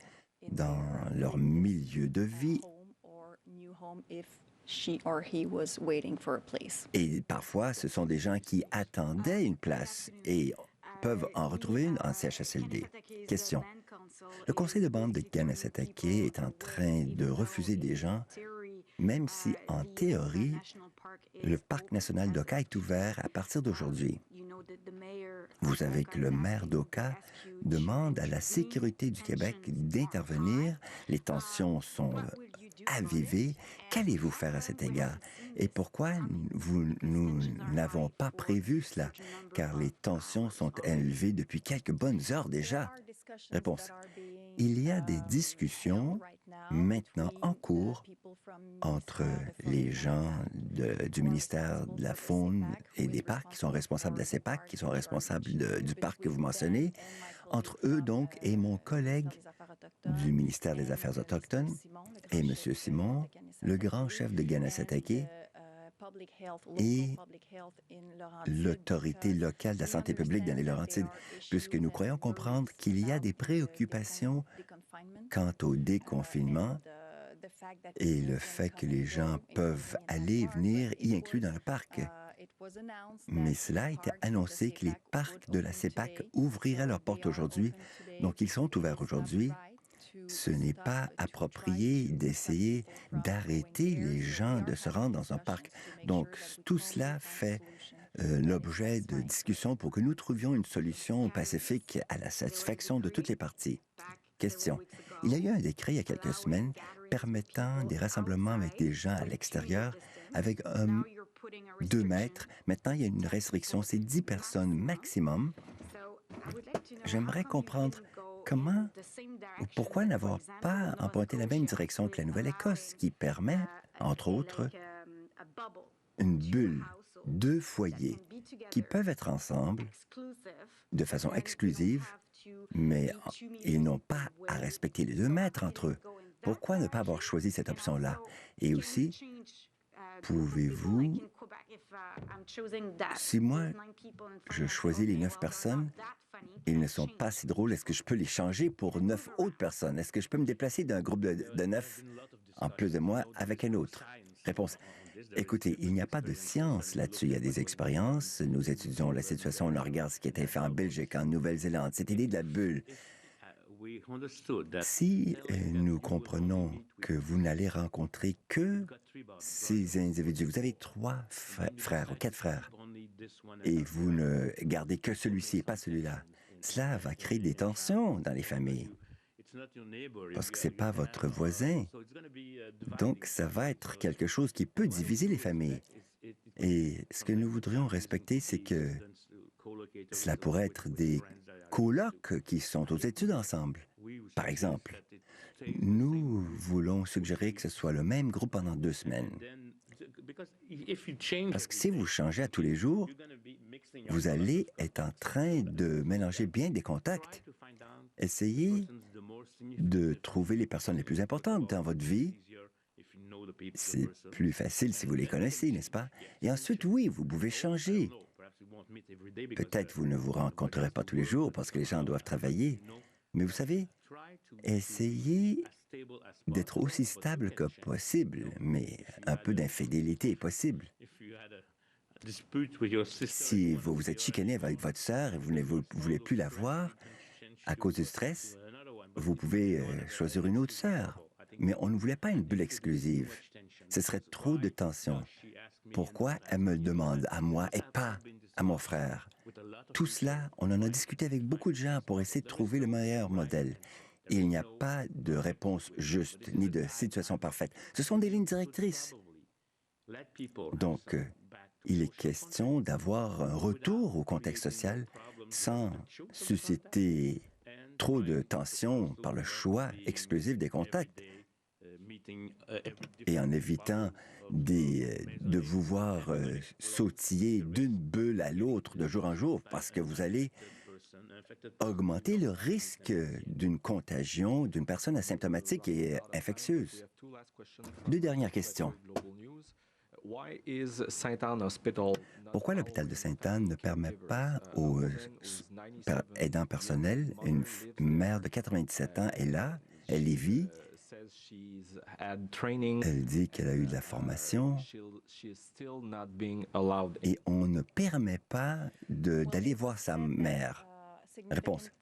dans leur milieu de vie. Et parfois, ce sont des gens qui attendaient une place et peuvent en retrouver une en CHSLD. Question. Le conseil de bande de Kanesatake est en train de refuser des gens, même si, en théorie, le parc national d'Oka est ouvert à partir d'aujourd'hui. Vous savez que le maire d'Oka demande à la sécurité du Québec d'intervenir. Les tensions sont avivées. Qu'allez-vous faire à cet égard? Et pourquoi nous n'avons pas prévu cela? Car les tensions sont élevées depuis quelques bonnes heures déjà. Réponse. Il y a des discussions maintenant en cours entre les gens du ministère de la Faune et des Parcs, qui sont responsables de la CEPAC, qui sont responsables du parc que vous mentionnez, entre eux donc et mon collègue du ministère des Affaires autochtones et M. Simon, le grand chef de Kanesatake, et l'autorité locale de la santé publique dans les Laurentides, puisque nous croyons comprendre qu'il y a des préoccupations quant au déconfinement et le fait que les gens peuvent aller et venir, y inclus dans le parc. Mais cela a été annoncé que les parcs de la CEPAC ouvriraient leurs portes aujourd'hui, donc ils sont ouverts aujourd'hui. Ce n'est pas approprié d'essayer d'arrêter les gens de se rendre dans un parc. Donc, tout cela fait l'objet de discussions pour que nous trouvions une solution pacifique à la satisfaction de toutes les parties. Question. Il y a eu un décret il y a quelques semaines permettant des rassemblements avec des gens à l'extérieur avec 2 mètres. Maintenant, il y a une restriction, c'est 10 personnes maximum. J'aimerais comprendre comment ou pourquoi n'avoir pas emprunté la même direction que la Nouvelle-Écosse, qui permet, entre autres, une bulle, 2 foyers qui peuvent être ensemble de façon exclusive, mais ils n'ont pas à respecter les 2 mètres entre eux. Pourquoi ne pas avoir choisi cette option-là? Et aussi, pouvez-vous, si moi, je choisis les 9 personnes, ils ne sont pas si drôles, est-ce que je peux les changer pour 9 autres personnes? Est-ce que je peux me déplacer d'un groupe de 9, en plus de moi, avec un autre? Réponse. Écoutez, il n'y a pas de science là-dessus. Il y a des expériences. Nous étudions la situation. On regarde ce qui a été fait en Belgique, en Nouvelle-Zélande. Cette idée de la bulle. Si nous comprenons que vous n'allez rencontrer que ces individus, vous avez 3 frères ou 4 frères, et vous ne gardez que celui-ci et pas celui-là, cela va créer des tensions dans les familles, parce que ce n'est pas votre voisin. Donc, ça va être quelque chose qui peut diviser les familles. Et ce que nous voudrions respecter, c'est que cela pourrait être des colocs qui sont aux études ensemble. Par exemple, Nous voulons suggérer que ce soit le même groupe pendant 2 semaines. Parce que si vous changez à tous les jours, vous allez être en train de mélanger bien des contacts. Essayez de trouver les personnes les plus importantes dans votre vie. C'est plus facile si vous les connaissez, n'est-ce pas? Et ensuite, oui, vous pouvez changer. Peut-être vous ne vous rencontrerez pas tous les jours parce que les gens doivent travailler. Mais vous savez, essayez d'être aussi stable que possible, mais un peu d'infidélité est possible. Si vous vous êtes chicané avec votre sœur et vous ne voulez plus la voir à cause du stress, vous pouvez choisir une autre sœur. Mais on ne voulait pas une bulle exclusive. Ce serait trop de tension. Pourquoi elle me le demande à moi et pas à mon frère? Tout cela, on en a discuté avec beaucoup de gens pour essayer de trouver le meilleur modèle. Et il n'y a pas de réponse juste ni de situation parfaite. Ce sont des lignes directrices. Donc, il est question d'avoir un retour au contexte social sans susciter trop de tension par le choix exclusif des contacts et en évitant de vous voir sautiller d'une bulle à l'autre de jour en jour parce que vous allez augmenter le risque d'une contagion d'une personne asymptomatique et infectieuse. 2 dernières questions. Pourquoi l'hôpital de Sainte-Anne ne permet pas aux aidants personnels, une mère de 97 ans est là, elle y vit, elle dit qu'elle a eu de la formation et on ne permet pas d'aller voir sa mère? Réponse.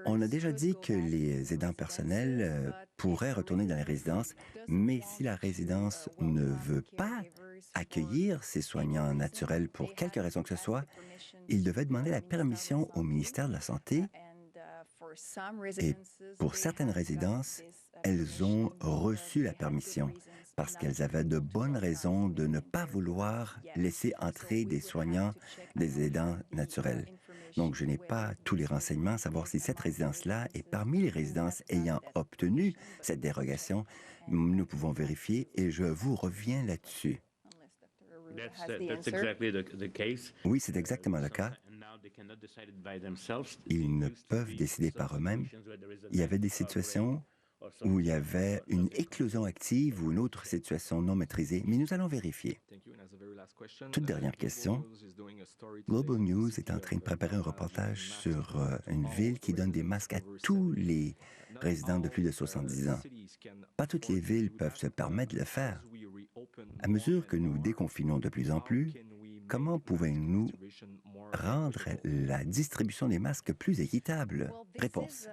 On a déjà dit que les aidants personnels pourraient retourner dans les résidences, mais si la résidence ne veut pas accueillir ces soignants naturels pour quelque raison que ce soit, ils devaient demander la permission au ministère de la Santé. Et pour certaines résidences, elles ont reçu la permission parce qu'elles avaient de bonnes raisons de ne pas vouloir laisser entrer des soignants, des aidants naturels. Donc, je n'ai pas tous les renseignements à savoir si cette résidence-là est parmi les résidences ayant obtenu cette dérogation. Nous pouvons vérifier et je vous reviens là-dessus. Oui, c'est exactement le cas. Ils ne peuvent décider par eux-mêmes. Il y avait des situations où il y avait une éclosion active ou une autre situation non maîtrisée, mais nous allons vérifier. Toute dernière question. Global News est en train de préparer un reportage sur une ville qui donne des masques à tous les résidents de plus de 70 ans. Pas toutes les villes peuvent se permettre de le faire. À mesure que nous déconfinons de plus en plus, comment pouvons-nous rendre la distribution des masques plus équitable? Réponse.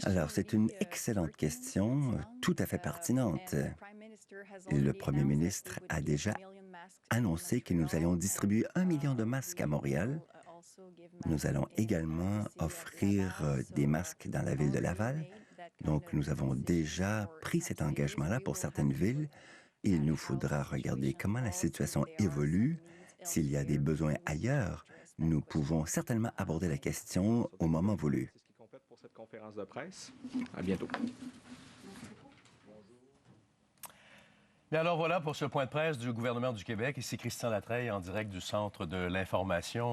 Alors, c'est une excellente question, tout à fait pertinente. Le premier ministre a déjà annoncé que nous allions distribuer 1 million de masques à Montréal. Nous allons également offrir des masques dans la ville de Laval. Donc, nous avons déjà pris cet engagement-là pour certaines villes. Il nous faudra regarder comment la situation évolue. S'il y a des besoins ailleurs, nous pouvons certainement aborder la question au moment voulu. C'est ce qui complète pour cette conférence de presse. À bientôt. Bien alors voilà pour ce point de presse du gouvernement du Québec. Ici Christian Latreille en direct du Centre de l'information.